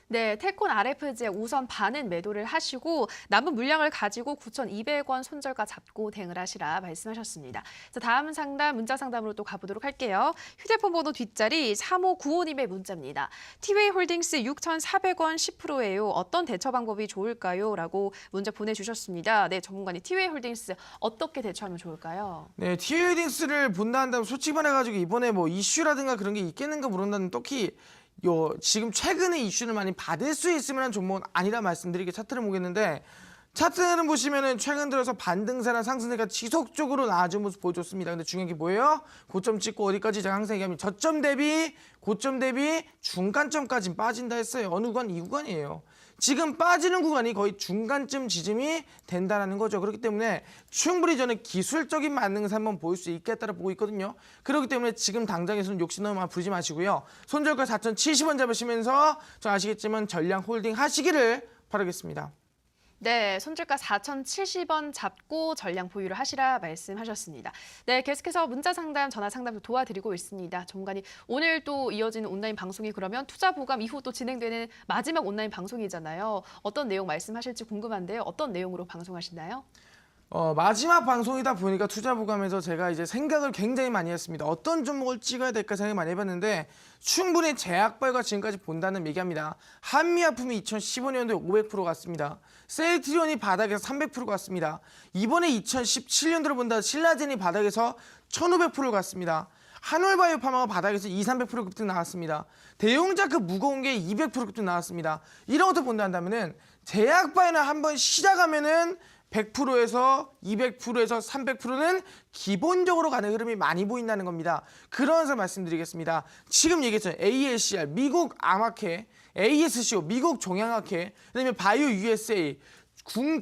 네, 텔콘 RF 제약 우선 반은 매도를 하시고 남은 물량을 가지고 9,200원 손절가 잡고 대응을 하시라 말씀하셨습니다. 자, 다음 상담 문자 상담으로 또 가보도록 할게요. 휴대폰 번호 뒷자리 3595님의 문자입니다. 티웨이 홀딩스 6,400원 10%예요. 어떤 대처 방법이 좋을까요? 라고 문자 보내주셨습니다. 네, 전문가님 티웨이 홀딩스 어떻게 대처하면 좋을까요? 네, 티웨이 홀딩스를 본다 한다면 솔직히 말해가지고 이번에 뭐 이슈라든가 그런 게 있겠는가 모른다는 딱히 지금 최근에 이슈를 많이 받을 수 있으면 한 종목은 아니라 말씀드리게 차트를 보겠는데 차트를 보시면은 최근 들어서 반등세나 상승세가 지속적으로 나아진 모습 보여줬습니다. 근데 중요한 게 뭐예요? 고점 찍고 어디까지 제가 항상 얘기하면 저점 대비 고점 대비 중간점까지 빠진다 했어요. 어느 구간? 이 구간이에요. 지금 빠지는 구간이 거의 중간쯤 지점이 된다는 거죠. 그렇기 때문에 충분히 저는 기술적인 반등세 한번 보일 수 있겠다고 보고 있거든요. 그렇기 때문에 지금 당장에서는 욕심 너무 부리지 마시고요. 손절가 4,070원 잡으시면서 저 아시겠지만 전량 홀딩 하시기를 바라겠습니다. 네, 손절가 4,070원 잡고 전량 보유를 하시라 말씀하셨습니다. 네, 계속해서 문자 상담, 전화 상담도 도와드리고 있습니다. 전문가님, 오늘 또 이어지는 온라인 방송이 그러면 투자 보감 이후 또 진행되는 마지막 온라인 방송이잖아요. 어떤 내용 말씀하실지 궁금한데요. 어떤 내용으로 방송하시나요? 마지막 방송이다 보니까 투자보감에서 제가 이제 생각을 굉장히 많이 했습니다. 어떤 종목을 찍어야 될까 생각 많이 해봤는데 충분히 제약바이오가 지금까지 본다는 얘기합니다. 한미아품이 2015년도에 500% 갔습니다. 셀트리온이 바닥에서 300% 갔습니다. 이번에 2017년도로 본다 신라젠이 바닥에서 1500% 갔습니다. 한올바이오파마가 바닥에서 200~300% 급등 나왔습니다. 대용자 그 무거운 게 200% 급등 나왔습니다. 이런 것도 본다 한다면은 제약바이오는 한번 시작하면은 100%에서 200%에서 300%는 기본적으로 가는 흐름이 많이 보인다는 겁니다. 그러면서 말씀드리겠습니다. 지금 얘기했죠. ALCR, 미국 암학회, ASCO, 미국 종양학회, 그다음에 바이오 USA,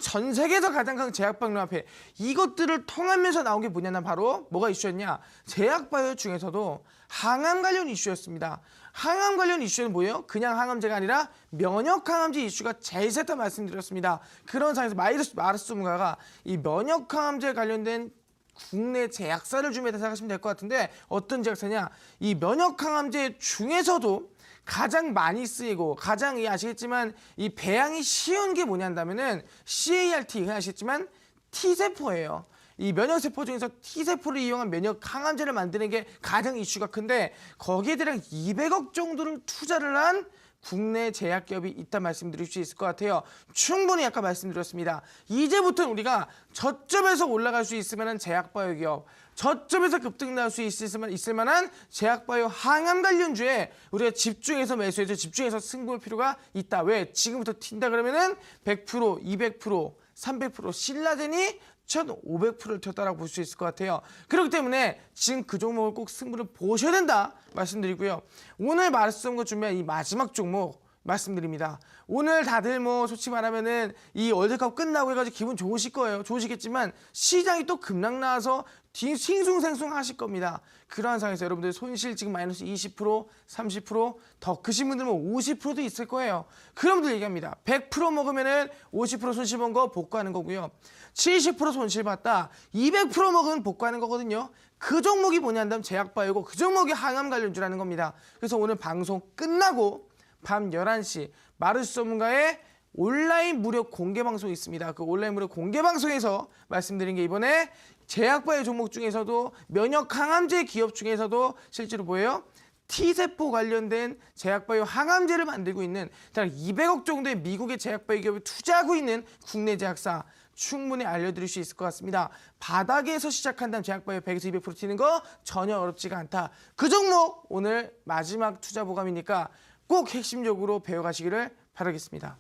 전 세계에서 가장 큰 제약바이오협회 이것들을 통하면서 나온 게 뭐냐면 바로 뭐가 이슈였냐? 제약바이오 중에서도 항암 관련 이슈였습니다. 항암 관련 이슈는 뭐예요? 그냥 항암제가 아니라 면역항암제 이슈가 제일 셌다 말씀드렸습니다. 그런 상황에서 마르스 전문가가 이 면역항암제 관련된 국내 제약사를 좀 생각하시면 될 것 같은데 어떤 제약사냐? 이 면역항암제 중에서도 가장 많이 쓰이고 가장 아시겠지만 이 배양이 쉬운 게 뭐냐 한다면은 CAR-T 아시겠지만 T세포예요. 이 면역세포 중에서 T세포를 이용한 면역 항암제를 만드는 게 가장 이슈가 큰데 거기에 대략 200억 정도를 투자를 한 국내 제약기업이 있다 말씀드릴 수 있을 것 같아요. 충분히 아까 말씀드렸습니다. 이제부터는 우리가 저점에서 올라갈 수 있을 만한 제약바이오 기업, 저점에서 급등 나올 수 있을 만한 제약바이오 항암 관련주에 우리가 집중해서 매수해서 집중해서 승부할 필요가 있다. 왜? 지금부터 튄다 그러면은 100%, 200%, 300% 신라젠이 1,500%를 튀었다라고 볼 수 있을 것 같아요. 그렇기 때문에 지금 그 종목을 꼭 승부를 보셔야 된다 말씀드리고요. 오늘 말씀 준비한 이 마지막 종목 말씀드립니다. 오늘 다들 뭐 솔직히 말하면은 이 월드컵 끝나고 해가지고 기분 좋으실 거예요. 좋으시겠지만 시장이 또 급락 나와서 싱숭생숭 하실 겁니다. 그러한 상황에서 여러분들 손실 지금 마이너스 20%, 30%더 크신 분들은 50%도 있을 거예요. 그럼들 얘기합니다. 100% 먹으면은 50% 손실 본 거 복구하는 거고요. 70% 손실 봤다. 200% 먹으면 복구하는 거거든요. 그 종목이 뭐냐 한다면 제약바이오고 그 종목이 항암 관련주라는 겁니다. 그래서 오늘 방송 끝나고 밤 11시 마르스 전문가의 온라인 무료 공개 방송이 있습니다. 그 온라인 무료 공개 방송에서 말씀드린 게 이번에 제약바이오 종목 중에서도 면역 항암제 기업 중에서도 실제로 뭐예요? T세포 관련된 제약바이오 항암제를 만들고 있는 대략 200억 정도의 미국의 제약바이오 기업이 투자하고 있는 국내 제약사 충분히 알려드릴 수 있을 것 같습니다. 바닥에서 시작한다면 제약바이오 100에서 200% 튀는 거 전혀 어렵지가 않다. 그 종목 오늘 마지막 투자 보감이니까 꼭 핵심적으로 배워가시기를 바라겠습니다.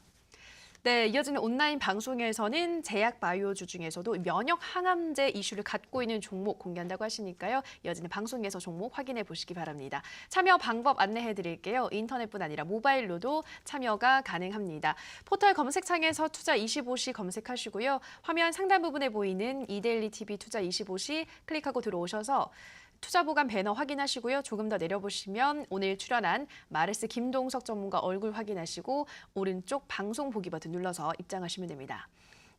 네, 이어지는 온라인 방송에서는 제약 바이오주 중에서도 면역 항암제 이슈를 갖고 있는 종목 공개한다고 하시니까요. 이어지는 방송에서 종목 확인해 보시기 바랍니다. 참여 방법 안내해 드릴게요. 인터넷뿐 아니라 모바일로도 참여가 가능합니다. 포털 검색창에서 투자 25시 검색하시고요. 화면 상단 부분에 보이는 이데일리 TV 투자 25시 클릭하고 들어오셔서 투자 보관 배너 확인하시고요. 조금 더 내려보시면 오늘 출연한 마르스 김동석 전문가 얼굴 확인하시고 오른쪽 방송 보기 버튼 눌러서 입장하시면 됩니다.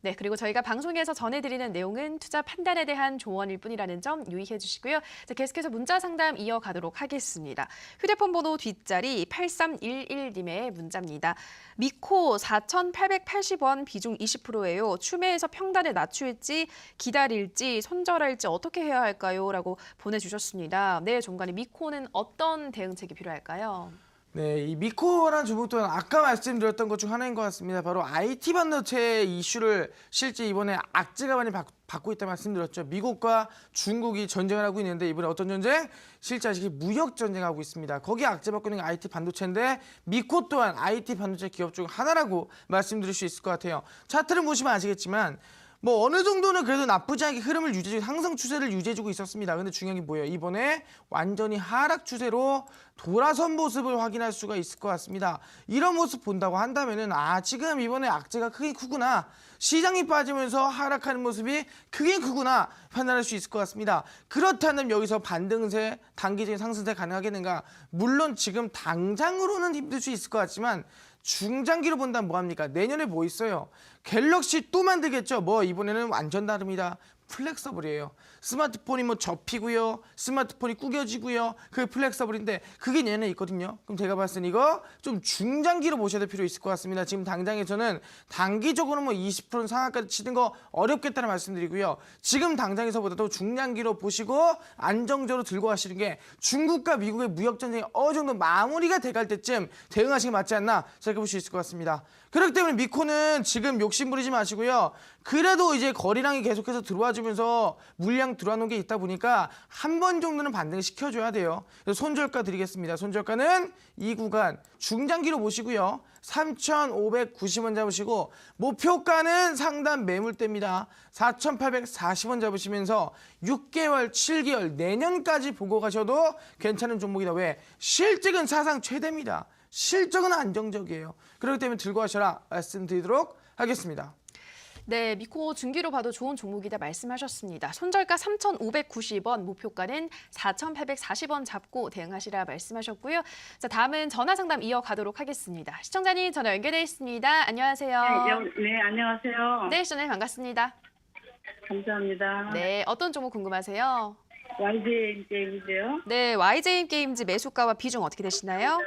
네, 그리고 저희가 방송에서 전해드리는 내용은 투자 판단에 대한 조언일 뿐이라는 점 유의해 주시고요. 자, 계속해서 문자 상담 이어가도록 하겠습니다. 휴대폰 번호 뒷자리 8311님의 문자입니다. 미코 4,880원 비중 20%예요. 추매해서 평단에 낮출지 기다릴지 손절할지 어떻게 해야 할까요? 라고 보내주셨습니다. 네, 종관이 미코는 어떤 대응책이 필요할까요? 네, 이 미코라는 종목 또한 아까 말씀드렸던 것 중 하나인 것 같습니다. 바로 IT 반도체 이슈를 실제 이번에 악재가 많이 받고 있다 말씀드렸죠. 미국과 중국이 전쟁을 하고 있는데 이번에 어떤 전쟁? 실제 아직 무역 전쟁하고 있습니다. 거기에 악재받고 있는 게 IT 반도체인데 미코 또한 IT 반도체 기업 중 하나라고 말씀드릴 수 있을 것 같아요. 차트를 보시면 아시겠지만 뭐 어느 정도는 그래도 나쁘지 않게 흐름을 유지해주고 상승 추세를 유지해주고 있었습니다. 근데 중요한 게 뭐예요? 이번에 완전히 하락 추세로 돌아선 모습을 확인할 수가 있을 것 같습니다. 이런 모습 본다고 한다면은 지금 이번에 악재가 크게 크구나. 시장이 빠지면서 하락하는 모습이 크게 크구나 판단할 수 있을 것 같습니다. 그렇다면 여기서 반등세, 단기적인 상승세 가능하겠는가? 물론 지금 당장으로는 힘들 수 있을 것 같지만 중장기로 본다면 뭐합니까? 내년에 뭐 있어요? 갤럭시 또 만들겠죠? 뭐 이번에는 완전 다릅니다. 플렉서블이에요. 스마트폰이 뭐 접히고요. 스마트폰이 구겨지고요. 그게 플렉서블인데 그게 내년에 있거든요. 그럼 제가 봤을 때 이거 좀 중장기로 보셔야 될 필요 있을 것 같습니다. 지금 당장에서는 단기적으로 뭐 20% 상한까지 치는 거 어렵겠다는 말씀드리고요. 지금 당장에서보다도 중장기로 보시고 안정적으로 들고 가시는 게 중국과 미국의 무역 전쟁이 어느 정도 마무리가 돼갈 때쯤 대응하시는 게 맞지 않나 생각해 볼 수 있을 것 같습니다. 그렇기 때문에 미코는 지금 욕심 부리지 마시고요. 그래도 이제 거래량이 계속해서 들어와주면서 물량 들어와놓은 게 있다 보니까 한 번 정도는 반등시켜줘야 돼요. 그래서 손절가 드리겠습니다. 손절가는 이 구간 중장기로 보시고요. 3,590원 잡으시고 목표가는 상단 매물대입니다. 4,840원 잡으시면서 6개월, 7개월, 내년까지 보고 가셔도 괜찮은 종목이다. 왜? 실적은 사상 최대입니다. 실적은 안정적이에요. 그렇기 때문에 들고 가셔라 말씀드리도록 하겠습니다. 네, 미코 중기로 봐도 좋은 종목이다 말씀하셨습니다. 손절가 3,590원, 목표가는 4,840원 잡고 대응하시라 말씀하셨고요. 자, 다음은 전화 상담 이어가도록 하겠습니다. 시청자님 전화 연결돼 있습니다. 안녕하세요. 네, 안녕하세요. 네, 시청자님 반갑습니다. 감사합니다. 네, 어떤 종목 궁금하세요? YJ 게임이세요? 네, YJ 게임즈 매수가와 비중 어떻게 되시나요?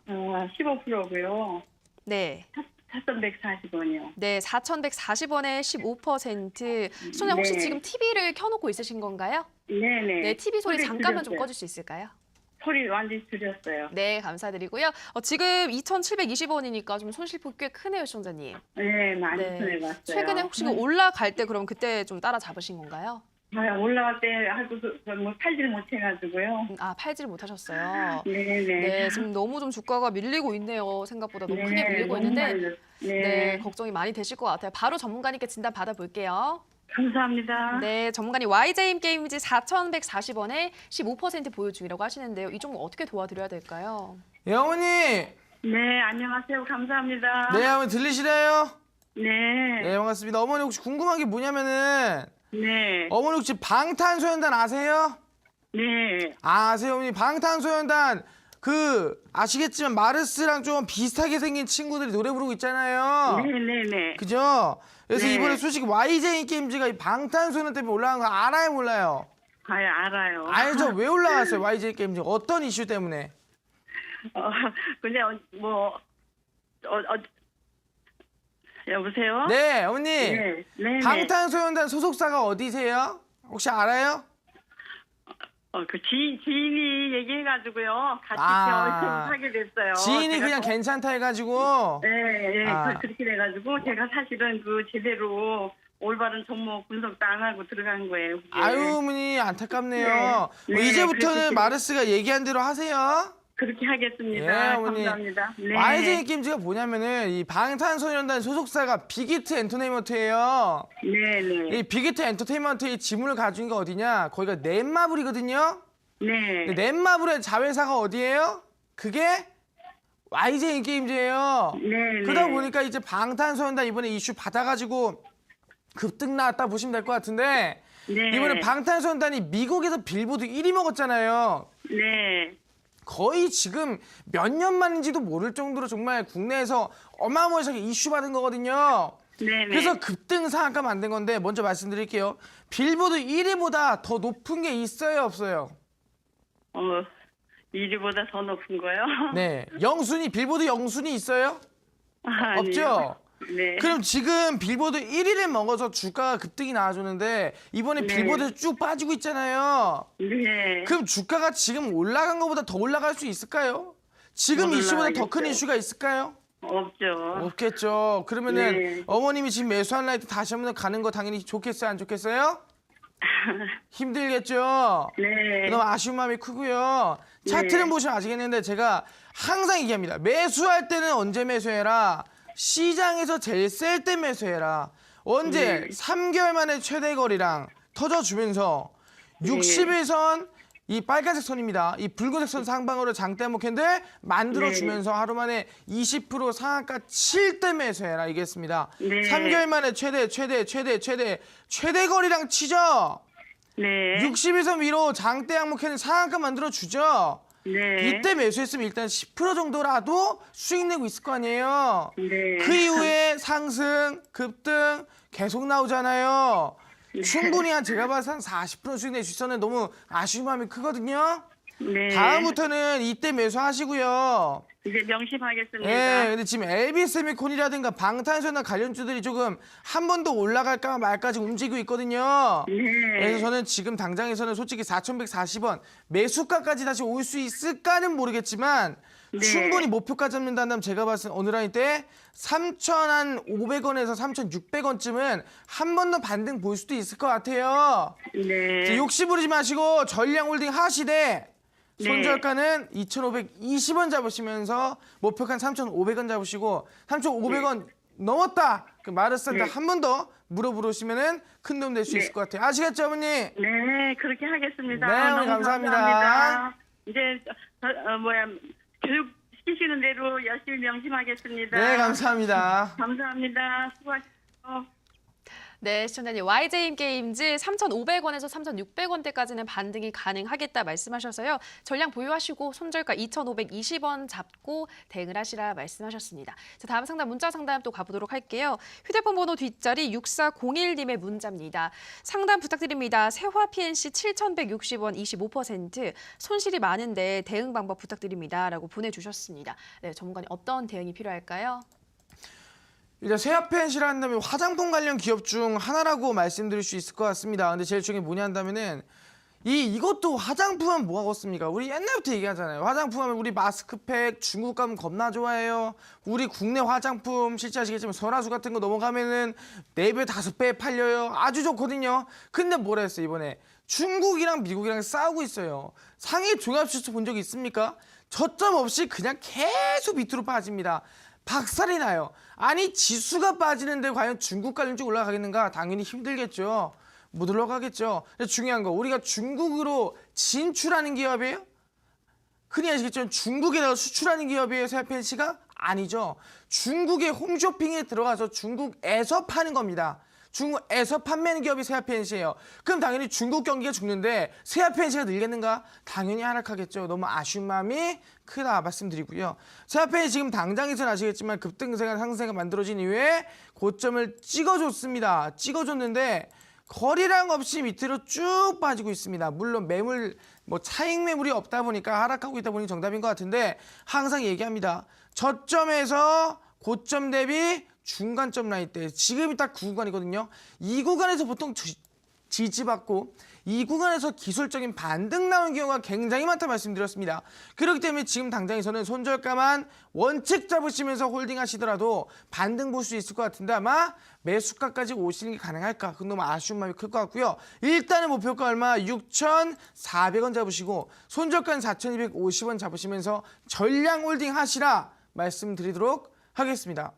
15%고요. 네. 4,140원이요. 네, 4,140원에 15%. 시청자 혹시 네. 지금 TV를 켜놓고 있으신 건가요? 네네. 네, TV 소리 잠깐만 좀 줄였어요. 꺼줄 수 있을까요? 소리 완전히 줄였어요. 네, 감사드리고요. 지금 2,720원이니까 좀 손실폭 꽤 크네요, 시청자님. 네, 많이 네. 손해봤어요. 최근에 혹시 올라갈 때 그럼 그때 좀 따라 잡으신 건가요? 올라갈 때 하고 뭐 팔질 못해가지고요. 아, 팔지를 못하셨어요. 네네. 네, 지금 너무 좀 주가가 밀리고 있네요. 생각보다 너무 크게 밀리고 너무 있는데 많이 네, 걱정이 많이 되실 것 같아요. 바로 전문가님께 진단 받아볼게요. 감사합니다. 네, 전문가님 YJM 게임즈 4,140원에 15% 보유 중이라고 하시는데요. 이 종목 어떻게 도와드려야 될까요? 예, 어머니. 네, 안녕하세요. 감사합니다. 네, 어머니 들리시나요? 네. 네, 반갑습니다. 어머니 혹시 궁금한 게 뭐냐면은 네. 어머니 혹시 방탄소년단 아세요? 네. 아세요, 어머니? 방탄소년단 아시겠지만 마르스랑 좀 비슷하게 생긴 친구들이 노래 부르고 있잖아요. 네네네. 그죠? 그래서 네. 이번에 솔직히 YJ 게임즈가 이 방탄소년 때문에 올라간 거 알아요, 몰라요? 알아요. 알죠? 왜 올라갔어요, YJ 게임즈? 어떤 이슈 때문에? 근데 여보세요? 네, 어머니. 네. 네. 방탄소년단 소속사가 어디세요? 혹시 알아요? 그 지인이 얘기해가지고요. 같이 아. 하게 됐어요. 지인이 제가 그냥 괜찮다 해가지고. 네, 아. 그렇게 돼가지고 제가 사실은 제대로 올바른 종목 분석도 안 하고 들어간 거예요. 그게. 아유, 어머니 안타깝네요. 네. 뭐 네, 이제부터는 그렇게 마르스가 얘기한 대로 하세요. 그렇게 하겠습니다. 예, 어머니. 감사합니다. 네. YJ 게임즈가 뭐냐면은 이 방탄소년단 소속사가 빅히트 엔터테인먼트예요. 네네. 이 빅히트 엔터테인먼트의 지분을 가진 게 어디냐? 거기가 넷마블이거든요. 네. 근데 넷마블의 자회사가 어디예요? 그게 YJ 게임즈예요. 네. 그러다 보니까 이제 방탄소년단 이번에 이슈 받아가지고 급등 나왔다 보시면 될 것 같은데 네. 이번에 방탄소년단이 미국에서 빌보드 1위 먹었잖아요. 네. 거의 지금 몇 년 만인지도 모를 정도로 정말 국내에서 어마어마하게 이슈 받은 거거든요. 네네. 그래서 급등 상한가 만든 건데 먼저 말씀드릴게요. 빌보드 1위보다 더 높은 게 있어요, 없어요? 1위보다 더 높은 거요? 네, 영순위 빌보드 영순위 있어요? 아니요. 없죠? 네. 그럼 지금 빌보드 1위를 먹어서 주가가 급등이 나와주는데 이번에 네. 빌보드 쭉 빠지고 있잖아요. 네. 그럼 주가가 지금 올라간 것보다 더 올라갈 수 있을까요? 지금 못 이슈보다 더 큰 올라가겠죠. 이슈가 있을까요? 없죠. 없겠죠. 그러면은 네. 어머님이 지금 매수한 라이트 다시 한번 가는 거 당연히 좋겠어요, 안 좋겠어요? 힘들겠죠. 네. 너무 아쉬운 마음이 크고요. 차트는 네. 보시면 아시겠는데 제가 항상 얘기합니다. 매수할 때는 언제 매수해라. 시장에서 제일 셀 때 매수해라. 언제? 3개월 만에 최대 거리랑 터져주면서 60일선 이 빨간색 선입니다. 이 붉은색 선 상방으로 장대목 캔들 만들어주면서 하루 만에 20% 상한가 칠 때 매수해라 이겠습니다. 네. 3개월 만에 최대 거리랑 치죠. 네. 60일선 위로 장대 양목 캔들 상한가 만들어주죠. 네. 이때 매수했으면 일단 10% 정도라도 수익 내고 있을 거 아니에요. 네. 그 이후에 상승, 급등 계속 나오잖아요. 충분히 제가 봐서 한 40% 수익 낼 수 있었는데 너무 아쉬운 마음이 크거든요. 네. 다음부터는 이때 매수하시고요. 이제 명심하겠습니다. 예, 근데 지금 LB세미콘이라든가 방탄소년단 관련주들이 조금 한 번 더 올라갈까 말까 지금 움직이고 있거든요. 네. 그래서 저는 지금 당장에서는 솔직히 4,140원 매수가까지 다시 올 수 있을까는 모르겠지만 네. 충분히 목표가 잡는다면 제가 봤을 때 어느 라인 때 3,500원에서 3,600원쯤은 한 번 더 반등 볼 수도 있을 것 같아요. 네. 욕심 부리지 마시고 전량 홀딩 하시되 네. 손절가는 2,520원 잡으시면서 목표가 3,500원 잡으시고 3,500원 넘었다. 그 마르스한테 네. 한 번 더 물어보시면은 큰 도움 될 수 있을 것 같아요. 아시겠죠, 어머니? 네, 그렇게 하겠습니다. 네, 어머니 너무 감사합니다. 이제 교육 시키시는 대로 열심히 명심하겠습니다. 네, 감사합니다. 감사합니다. 수고하셨습니다. 네, 시청자님 YJ 게임즈 3,500원에서 3,600원대까지는 반등이 가능하겠다 말씀하셔서요. 전량 보유하시고 손절가 2,520원 잡고 대응을 하시라 말씀하셨습니다. 자, 다음 상담 문자 상담 또 가보도록 할게요. 휴대폰 번호 뒷자리 6401님의 문자입니다. 상담 부탁드립니다. 세화 PNC 7,160원 25% 손실이 많은데 대응 방법 부탁드립니다. 라고 보내주셨습니다. 네, 전문가님 어떤 대응이 필요할까요? 일단 세아펜시라 한다면 화장품 관련 기업 중 하나라고 말씀드릴 수 있을 것 같습니다. 근데 제일 중요한 게 뭐냐 한다면은 이것도 화장품은 뭐가 겠습니까? 우리 옛날부터 얘기하잖아요. 화장품 하면 우리 마스크팩 중국 가면 겁나 좋아해요. 우리 국내 화장품 실제 아시겠지만 설화수 같은 거 넘어가면은 4배, 5배 팔려요. 아주 좋거든요. 근데 뭐라 했어요 이번에? 중국이랑 미국이랑 싸우고 있어요. 상해 종합지수 본 적 있습니까? 저점 없이 그냥 계속 밑으로 빠집니다. 박살이 나요. 아니 지수가 빠지는데 과연 중국 관련 쪽 올라가겠는가? 당연히 힘들겠죠. 못 올라가겠죠. 중요한 거 우리가 중국으로 진출하는 기업이에요? 흔히 아시겠지만 중국에다가 수출하는 기업이에요. 세아펜시가? 아니죠. 중국의 홈쇼핑에 들어가서 중국에서 파는 겁니다. 중국에서 판매하는 기업이 세아펜시예요. 그럼 당연히 중국 경기가 죽는데 세아펜시가 늘겠는가? 당연히 하락하겠죠. 너무 아쉬운 마음이 크다 말씀드리고요. 세아펜시 지금 당장에서는 아시겠지만 급등세가 상승세가 만들어진 이후에 고점을 찍어줬습니다. 찍어줬는데 거리랑 없이 밑으로 쭉 빠지고 있습니다. 물론 매물 차익 매물이 없다 보니까 하락하고 있다 보니 정답인 것 같은데 항상 얘기합니다. 저점에서 고점 대비 중간점 라인 때 지금이 딱 그 구간이거든요. 이 구간에서 보통 지지받고 이 구간에서 기술적인 반등 나오는 경우가 굉장히 많다 말씀드렸습니다. 그렇기 때문에 지금 당장에서는 손절가만 원칙 잡으시면서 홀딩 하시더라도 반등 볼 수 있을 것 같은데 아마 매수가까지 오시는 게 가능할까? 그건 너무 아쉬운 마음이 클 것 같고요. 일단은 목표가 얼마? 6,400원 잡으시고 손절가는 4,250원 잡으시면서 전량 홀딩 하시라 말씀드리도록 하겠습니다.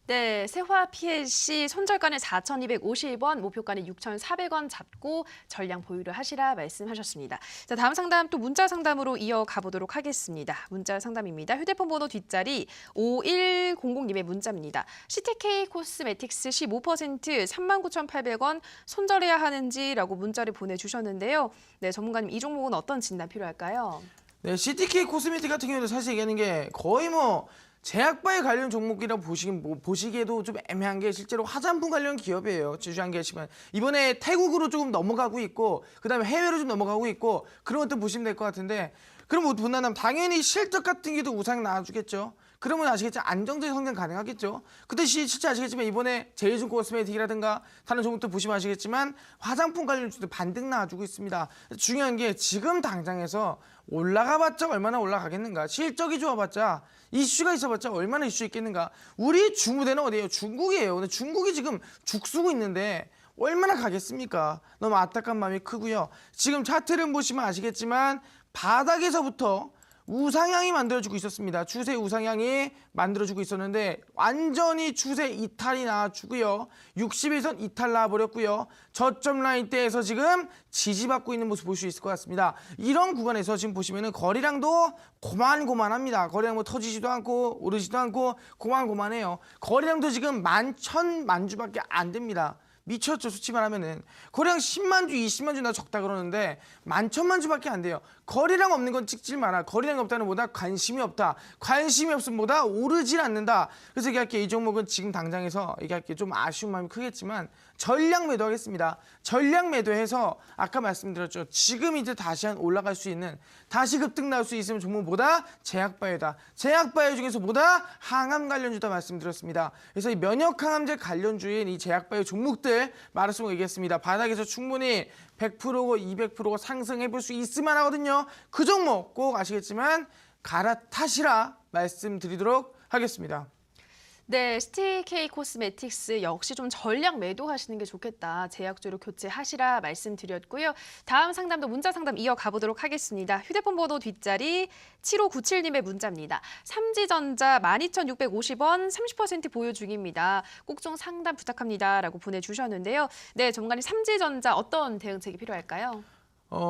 네, 세화 PLC 손절가는 4,250원, 목표가는 6,400원 잡고 전량 보유를 하시라 말씀하셨습니다. 자, 다음 상담 또 문자 상담으로 이어가 보도록 하겠습니다. 문자 상담입니다. 휴대폰 번호 뒷자리 5100님의 문자입니다. CTK 코스메틱스 15% 39,800원 손절해야 하는지라고 문자를 보내주셨는데요. 네, 전문가님 이 종목은 어떤 진단 필요할까요? 네, CTK 코스메틱 같은 경우는 사실 얘기하는 게 거의 제약바에 관련 종목이라고 보시기에도 좀 애매한 게 실제로 화장품 관련 기업이에요. 주주한 계시면 이번에 태국으로 조금 넘어가고 있고 그다음에 해외로 좀 넘어가고 있고 그런 것도 보시면 될 것 같은데 그럼 본다면 당연히 실적 같은 게도 우상 나와주겠죠. 그러면 아시겠죠? 안정적인 성장 가능하겠죠. 그 대신 실제 아시겠지만 이번에 제이준 코스메틱이라든가 다른 종목도 보시면 아시겠지만 화장품 관련주도 반등 나와주고 있습니다. 중요한 게 지금 당장에서 올라가봤자 얼마나 올라가겠는가. 실적이 좋아봤자 이슈가 있어봤자 얼마나 이슈 있겠는가. 우리 주무대는 어디예요? 중국이에요. 근데 중국이 지금 죽쓰고 있는데 얼마나 가겠습니까? 너무 안타까운 마음이 크고요. 지금 차트를 보시면 아시겠지만 바닥에서부터 우상향이 만들어지고 있었습니다. 추세 우상향이 만들어지고 있었는데 완전히 추세 이탈이 나와주고요. 60일선 이탈 나와버렸고요. 저점 라인대에서 지금 지지받고 있는 모습 볼 수 있을 것 같습니다. 이런 구간에서 지금 보시면은 거리량도 고만고만합니다. 거리량 터지지도 않고 오르지도 않고 고만고만해요. 거리량도 지금 11,000만주밖에 안 됩니다. 미쳤죠. 솔직히 말하면은 거리량 10만 주, 20만 주 나 적다 그러는데 11,000만 주밖에 안 돼요. 거리량 없는 건 찍질 마라. 거리량 없다는 보다 관심이 없다. 관심이 없으면 보다 오르질 않는다. 그래서 얘기할게 이 종목은 지금 당장에서 얘기할게 좀 아쉬운 마음이 크겠지만 전량 매도하겠습니다. 전량 매도해서 아까 말씀드렸죠. 지금 이제 다시 올라갈 수 있는 다시 급등 나올 수 있으면 종목보다 제약바이오다. 제약바이오 중에서 보다 항암 관련주다 말씀드렸습니다. 그래서 이 면역항암제 관련주인 이 제약바이오 종목들 말씀을 얘기했습니다. 바닥에서 충분히 100%고 200%고 상승해 볼 수 있을만 하거든요. 그 종목 꼭 아시겠지만 갈아타시라 말씀드리도록 하겠습니다. 네, CTK 코스메틱스 역시 좀 전량 매도하시는 게 좋겠다. 제약주로 교체하시라 말씀드렸고요. 다음 상담도 문자 상담 이어가 보도록 하겠습니다. 휴대폰 번호 뒷자리 7597님의 문자입니다. 삼지전자 12,650원 30% 보유 중입니다. 꼭 좀 상담 부탁합니다. 라고 보내주셨는데요. 네, 전문가님 삼지전자 어떤 대응책이 필요할까요?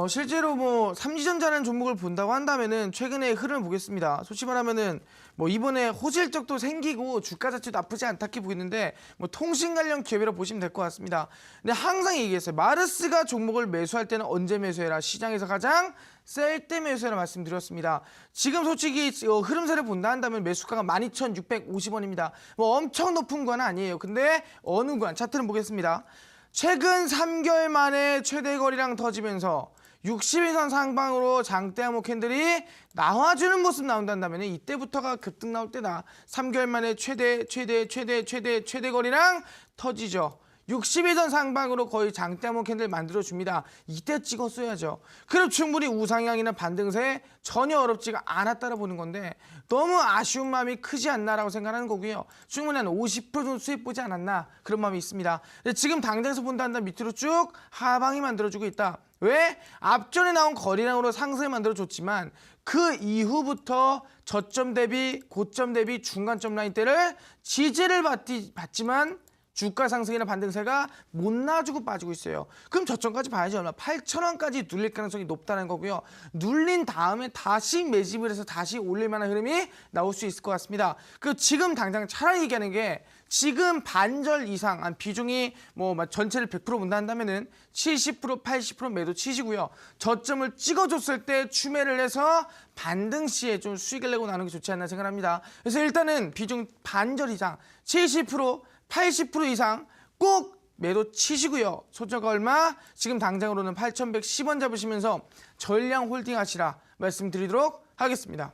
실제로 삼지전자라는 종목을 본다고 한다면은 최근의 흐름을 보겠습니다. 솔직히 말하면은 이번에 호실적도 생기고 주가 자체도 나쁘지 않다게 보이는데 통신 관련 기업이라고 보시면 될 것 같습니다. 근데 항상 얘기했어요. 마르스가 종목을 매수할 때는 언제 매수해라. 시장에서 가장 셀 때 매수해라 말씀드렸습니다. 지금 솔직히 흐름세를 본다 한다면 매수가가 12,650원입니다. 엄청 높은 건 아니에요. 근데 어느 구간 차트를 보겠습니다. 최근 3개월 만에 최대 거리량 터지면서 60일선 상방으로 장대암호 캔들이 나와주는 모습 나온다면 이때부터가 급등 나올 때다. 3개월 만에 최대 거리랑 터지죠. 60일선 상방으로 거의 장대암호 캔들 만들어줍니다. 이때 찍었어야죠. 그럼 충분히 우상향이나 반등세에 전혀 어렵지가 않았다라 보는 건데 너무 아쉬운 마음이 크지 않나라고 생각하는 거고요. 충분히 한 50% 정도 수익 보지 않았나 그런 마음이 있습니다. 근데 지금 당장에서 본다면 밑으로 쭉 하방이 만들어주고 있다. 왜? 앞전에 나온 거리량으로 상승을 만들어줬지만 그 이후부터 저점 대비 고점 대비 중간점 라인대를 지지를 받지만 주가 상승이나 반등세가 못 놔주고 빠지고 있어요. 그럼 저점까지 봐야지 얼마? 8,000원까지 눌릴 가능성이 높다는 거고요. 눌린 다음에 다시 매집을 해서 다시 올릴 만한 흐름이 나올 수 있을 것 같습니다. 그 지금 당장 차라리 얘기하는 게 지금 반절 이상 비중이 뭐 전체를 100% 본다 한다면은 70% 80% 매도 치시고요. 저점을 찍어줬을 때 추매를 해서 반등 시에 좀 수익을 내고 나는 게 좋지 않나 생각합니다. 그래서 일단은 비중 반절 이상 70% 80% 이상 꼭 매도 치시고요. 소저가 얼마? 지금 당장으로는 8,110원 잡으시면서 전량 홀딩 하시라 말씀드리도록 하겠습니다.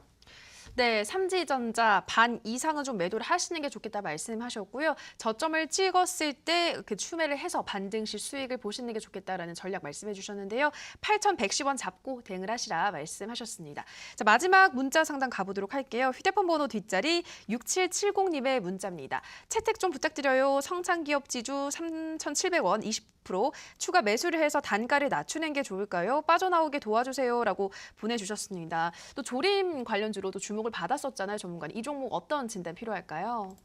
네, 삼지전자 반 이상은 좀 매도를 하시는 게 좋겠다 말씀하셨고요. 저점을 찍었을 때 그 추매를 해서 반등 시 수익을 보시는 게 좋겠다라는 전략 말씀해 주셨는데요. 8,110원 잡고 대응을 하시라 말씀하셨습니다. 자, 마지막 문자 상담 가보도록 할게요. 휴대폰 번호 뒷자리 6770님의 문자입니다. 채택 좀 부탁드려요. 성창기업 지주 3,700원 20% 추가 매수를 해서 단가를 낮추는 게 좋을까요? 빠져나오게 도와주세요라고 보내주셨습니다. 또 조림 관련주로도 주목을 받았었잖아요, 전문가님. 이 종목 어떤 진단 필요할까요?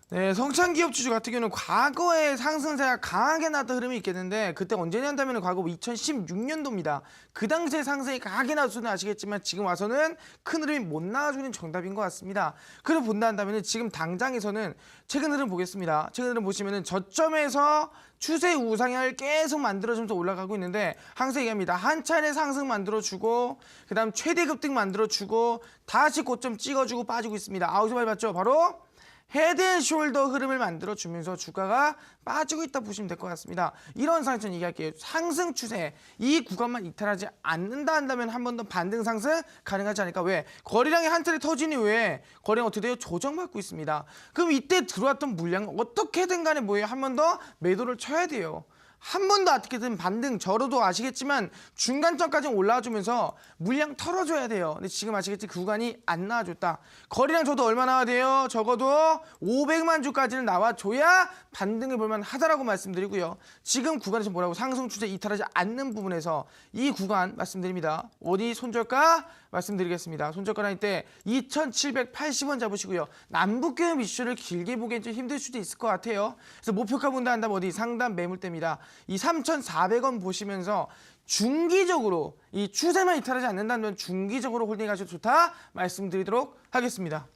네, 성창기업 주주 같은 경우는 과거에 상승세가 강하게 나왔던 흐름이 있겠는데 그때 언제냐면 과거 2016년도입니다. 그 당시에 상승이 강하게 나왔으면 아시겠지만 지금 와서는 큰 흐름이 못 나와주는 정답인 것 같습니다. 그걸 본다 한다면 지금 당장에서는 최근 흐름 보겠습니다. 최근 흐름 보시면은 저점에서 추세 우상향을 계속 만들어주면서 올라가고 있는데 항상 얘기합니다. 한 차례 상승 만들어주고 그 다음 최대 급등 만들어주고 다시 고점 찍어주고 빠지고 있습니다. 여기서 많이 봤죠? 바로 헤드앤숄더 흐름을 만들어주면서 주가가 빠지고 있다 보시면 될 것 같습니다. 이런 상승 얘기할게요. 상승 추세 이 구간만 이탈하지 않는다 한다면 한 번 더 반등 상승 가능하지 않을까? 왜? 거래량이 한 차례 터진 이후에 거래량 어떻게 돼요? 조정받고 있습니다. 그럼 이때 들어왔던 물량 어떻게든 간에 뭐예요? 한 번 더 매도를 쳐야 돼요. 한 번 더 어떻게든 반등 저로도 아시겠지만 중간점까지 올라와주면서 물량 털어줘야 돼요. 근데 지금 아시겠지 그 구간이 안 나와줬다. 거리량 저도 얼마 나와야 돼요? 적어도 500만 주까지는 나와줘야 반등을 볼만 하다라고 말씀드리고요. 지금 구간에서 뭐라고 상승 추세 이탈하지 않는 부분에서 이 구간 말씀드립니다. 어디 손절가 말씀드리겠습니다. 손절가 라인 때 2,780원 잡으시고요. 남북교역 이슈를 길게 보기엔 좀 힘들 수도 있을 것 같아요. 그래서 목표가 본다 한다면 어디 상단 매물대입니다. 이 3,400원 보시면서 중기적으로 이 추세만 이탈하지 않는다면 중기적으로 홀딩하셔도 좋다 말씀드리도록 하겠습니다.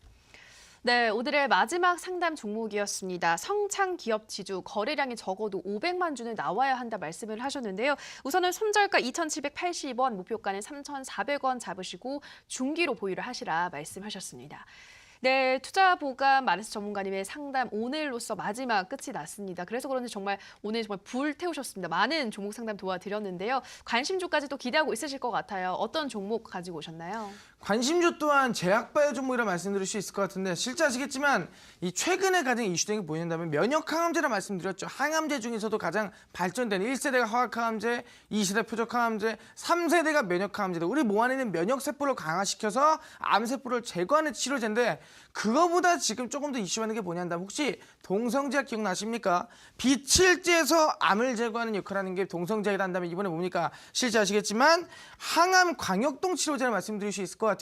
네, 오늘의 마지막 상담 종목이었습니다. 성창기업 지주 거래량이 적어도 500만 주는 나와야 한다 말씀을 하셨는데요. 우선은 손절가 2,780원, 목표가는 3,400원 잡으시고 중기로 보유를 하시라 말씀하셨습니다. 네, 투자보감 마르스 전문가님의 상담 오늘로써 마지막 끝이 났습니다. 그래서 그런지 정말 오늘 정말 불 태우셨습니다. 많은 종목 상담 도와드렸는데요. 관심주까지 또 기대하고 있으실 것 같아요. 어떤 종목 가지고 오셨나요? 관심주 또한 제약바이오 종목이라 말씀드릴 수 있을 것 같은데 실제 아시겠지만 이 최근에 가장 이슈된 게 뭐였냐면 면역항암제라 말씀드렸죠. 항암제 중에서도 가장 발전된 1세대가 화학항암제, 2세대 표적항암제, 3세대가 면역항암제다. 우리 몸 안에 있는 면역세포를 강화시켜서 암세포를 제거하는 치료제인데 그거보다 지금 조금 더 이슈하는 게 뭐냐면 혹시 동성제약 기억나십니까? 빛을 쬐서 암을 제거하는 역할을 하는 게 동성제약이라 한다면 이번에 뭡니까? 실제 아시겠지만 항암 광역동 치료제를 말씀드릴 수 있을 것 같아요.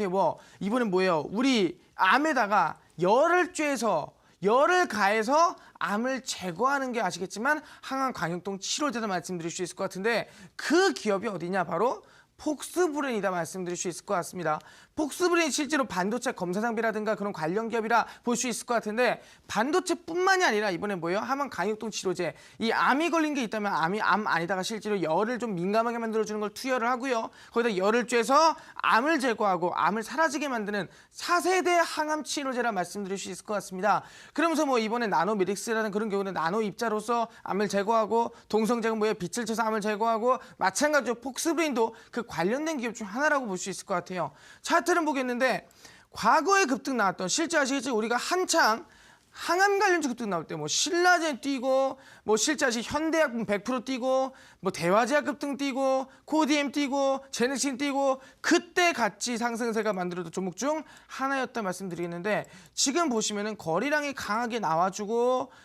이번엔 뭐예요? 우리 암에다가 열을 쬐서 열을 가해서 암을 제거하는 게 아시겠지만 항암 광역동 치료제도 말씀드릴 수 있을 것 같은데 그 기업이 어디냐? 바로 폭스브렌이다 말씀드릴 수 있을 것 같습니다. 폭스브레인 실제로 반도체 검사 장비라든가 그런 관련 기업이라 볼 수 있을 것 같은데 반도체뿐만이 아니라 이번에 뭐예요? 항암 강력동 치료제. 이 암이 걸린 게 있다면 암 아니다가 실제로 열을 좀 민감하게 만들어주는 걸 투여를 하고요. 거기다 열을 쬐서 암을 제거하고 암을 사라지게 만드는 4세대 항암 치료제라 말씀드릴 수 있을 것 같습니다. 그러면서 뭐 이번에 나노메딕스라는 그런 경우는 나노 입자로서 암을 제거하고 동성제가 뭐예요? 빛을 쬐서 암을 제거하고 마찬가지로 폭스브레인도 그 관련된 기업 중 하나라고 볼 수 있을 것 같아요. 차트를 보겠는데 과거에 급등 나왔던 실제 아시겠죠? 우리가 한창 항암 관련주 급등 나올 때 뭐 신라젠 뛰고 뭐 실제 아시 현대약품 100% 뛰고 뭐 대화제약 급등 뛰고 코디엠 뛰고 제넥신 뛰고 그때 같이 상승세가 만들어도 종목 중 하나였다 말씀드리겠는데 지금 보시면은 거래량이 강하게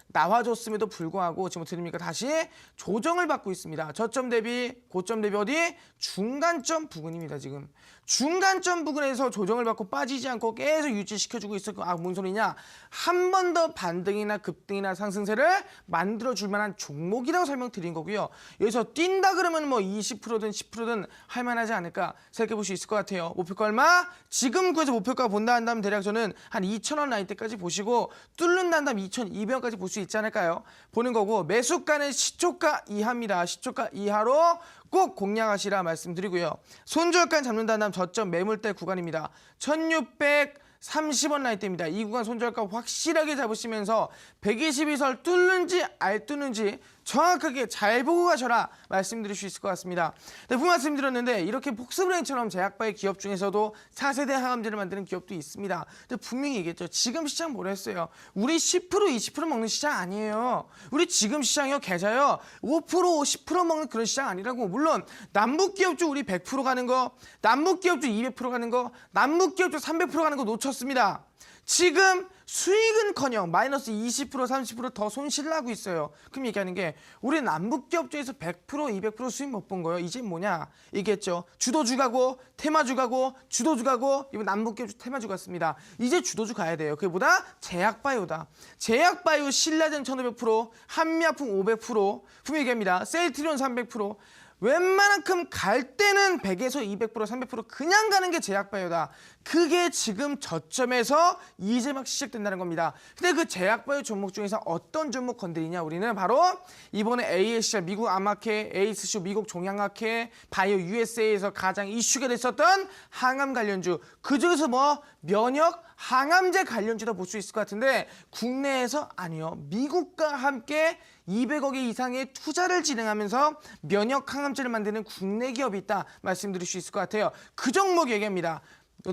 나와줬음에도 불구하고 지금 드립니까 다시 조정을 받고 있습니다. 저점 대비 고점 대비 어디 중간점 부근입니다. 지금 중간점 부근에서 조정을 받고 빠지지 않고 계속 유지시켜주고 있었고 뭔 소리냐 한 번 더 반등이나 급등이나 상승세를 만들어줄 만한 종목이라고 설명드린 거고요. 여기서 뛴다 그러면 뭐 20%든 10%든 할만하지 않을까 생각해 볼 수 있을 것 같아요. 목표가 얼마? 지금 구에서 목표가 본다 한다면 대략 저는 한 2,000원 라인 때까지 보시고 뚫는다 한다면 2,200원까지 볼 수 있지 않을까요? 보는 거고 매수가는 시초가 이하입니다. 시초가 이하로 꼭 공략하시라 말씀드리고요. 손절가 잡는다 한다면 저점 매물대 구간입니다. 1,630원 라인대입니다. 이 구간 손절가 확실하게 잡으시면서 122설 뚫는지 알 뚫는지 정확하게 잘 보고 가셔라 말씀드릴 수 있을 것 같습니다. 네, 분명 말씀드렸는데 이렇게 폭스브레인처럼 제약바의 기업 중에서도 4세대 항암제를 만드는 기업도 있습니다. 근데 분명히 얘기했죠. 지금 시장 뭐라 했어요? 우리 10% 20% 먹는 시장 아니에요. 우리 지금 시장이요 계좌요 5% 10% 먹는 그런 시장 아니라고. 물론 남북기업주 우리 100% 가는 거, 남북기업주 200% 가는 거, 남북기업주 300% 가는 거 놓쳤습니다. 지금 수익은커녕 마이너스 20% 30% 더 손실을 하고 있어요. 그럼 얘기하는 게 우리 남북기업주에서 100% 200% 수익 못 본 거예요. 이제 뭐냐 이겠죠. 주도주 가고 테마주 가고 주도주 가고 이번 남북기업주 테마주 갔습니다. 이제 주도주 가야 돼요. 그보다 제약바이오다. 제약바이오 신라젠 1500% 한미약품 500% 분명히 얘기합니다. 셀트리온 300% 웬만한큼 갈 때는 100에서 200% 300% 그냥 가는 게 제약바이오다. 그게 지금 저점에서 이제 막 시작된다는 겁니다. 근데 그 제약바이오 종목 중에서 어떤 종목 건드리냐 우리는 바로 이번에 ASCR 미국 암학회, 에이스쇼 미국 종양학회, 바이오 USA에서 가장 이슈가 됐었던 항암 관련주 그중에서 뭐 면역 항암제 관련주도 볼 수 있을 것 같은데 국내에서 아니요 미국과 함께 200억 이상의 투자를 진행하면서 면역 항암제를 만드는 국내 기업이 있다 말씀드릴 수 있을 것 같아요. 그 종목 얘기합니다.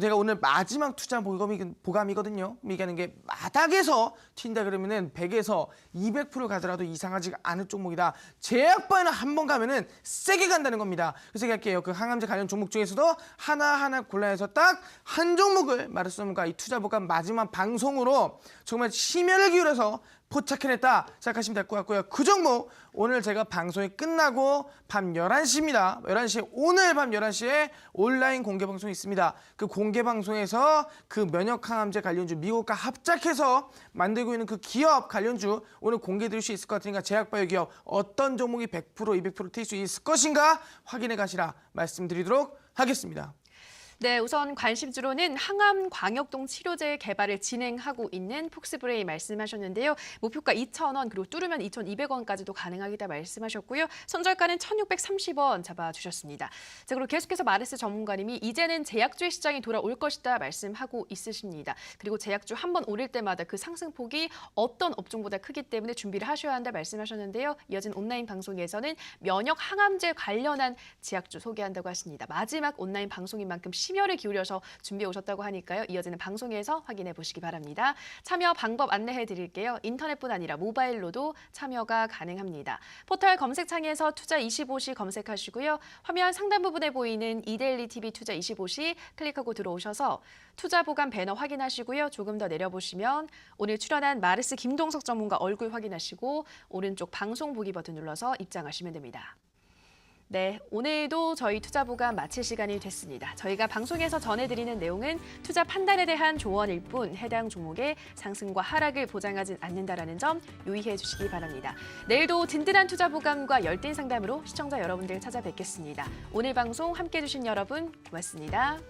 제가 오늘 마지막 투자 보감이거든요. 얘기하는 게 바닥에서 튄다 그러면은 100에서 200% 가더라도 이상하지 않을 종목이다. 제약바이오는 한 번 가면은 세게 간다는 겁니다. 그래서 얘기할게요. 그 항암제 관련 종목 중에서도 하나하나 골라내서 딱 한 종목을 마르소몬과 이 투자 보감 마지막 방송으로 정말 심혈을 기울여서 포착해냈다 생각하시면 될 것 같고요. 그 종목 오늘 제가 방송이 끝나고 밤 11시입니다. 11시에 오늘 밤 11시에 온라인 공개 방송이 있습니다. 그 공개 방송에서 그 면역 항암제 관련주 미국과 합작해서 만들고 있는 그 기업 관련주 오늘 공개 드릴 수 있을 것 같으니까 제약바이오 기업 어떤 종목이 100% 200% 튈 수 있을 것인가 확인해 가시라 말씀드리도록 하겠습니다. 네, 우선 관심주로는 항암 광역동 치료제 개발을 진행하고 있는 폭스브레인 말씀하셨는데요. 목표가 2,000원 그리고 뚫으면 2,200원까지도 가능하겠다 말씀하셨고요. 손절가는 1,630원 잡아주셨습니다. 자, 그리고 계속해서 마르스 전문가님이 이제는 제약주의 시장이 돌아올 것이다 말씀하고 있으십니다. 그리고 제약주 한번 오를 때마다 그 상승폭이 어떤 업종보다 크기 때문에 준비를 하셔야 한다 말씀하셨는데요. 이어진 온라인 방송에서는 면역 항암제 관련한 제약주 소개한다고 하십니다. 마지막 온라인 방송인 만큼 심혈을 기울여서 준비해 오셨다고 하니까요. 이어지는 방송에서 확인해 보시기 바랍니다. 참여 방법 안내해 드릴게요. 인터넷뿐 아니라 모바일로도 참여가 가능합니다. 포털 검색창에서 투자25시 검색하시고요. 화면 상단 부분에 보이는 이데일리 TV 투자25시 클릭하고 들어오셔서 투자 보관 배너 확인하시고요. 조금 더 내려보시면 오늘 출연한 마르스 김동석 전문가 얼굴 확인하시고 오른쪽 방송 보기 버튼 눌러서 입장하시면 됩니다. 네, 오늘도 저희 투자보감 마칠 시간이 됐습니다. 저희가 방송에서 전해드리는 내용은 투자 판단에 대한 조언일 뿐 해당 종목의 상승과 하락을 보장하진 않는다라는 점 유의해 주시기 바랍니다. 내일도 든든한 투자보감과 열띤 상담으로 시청자 여러분들 찾아뵙겠습니다. 오늘 방송 함께해 주신 여러분 고맙습니다.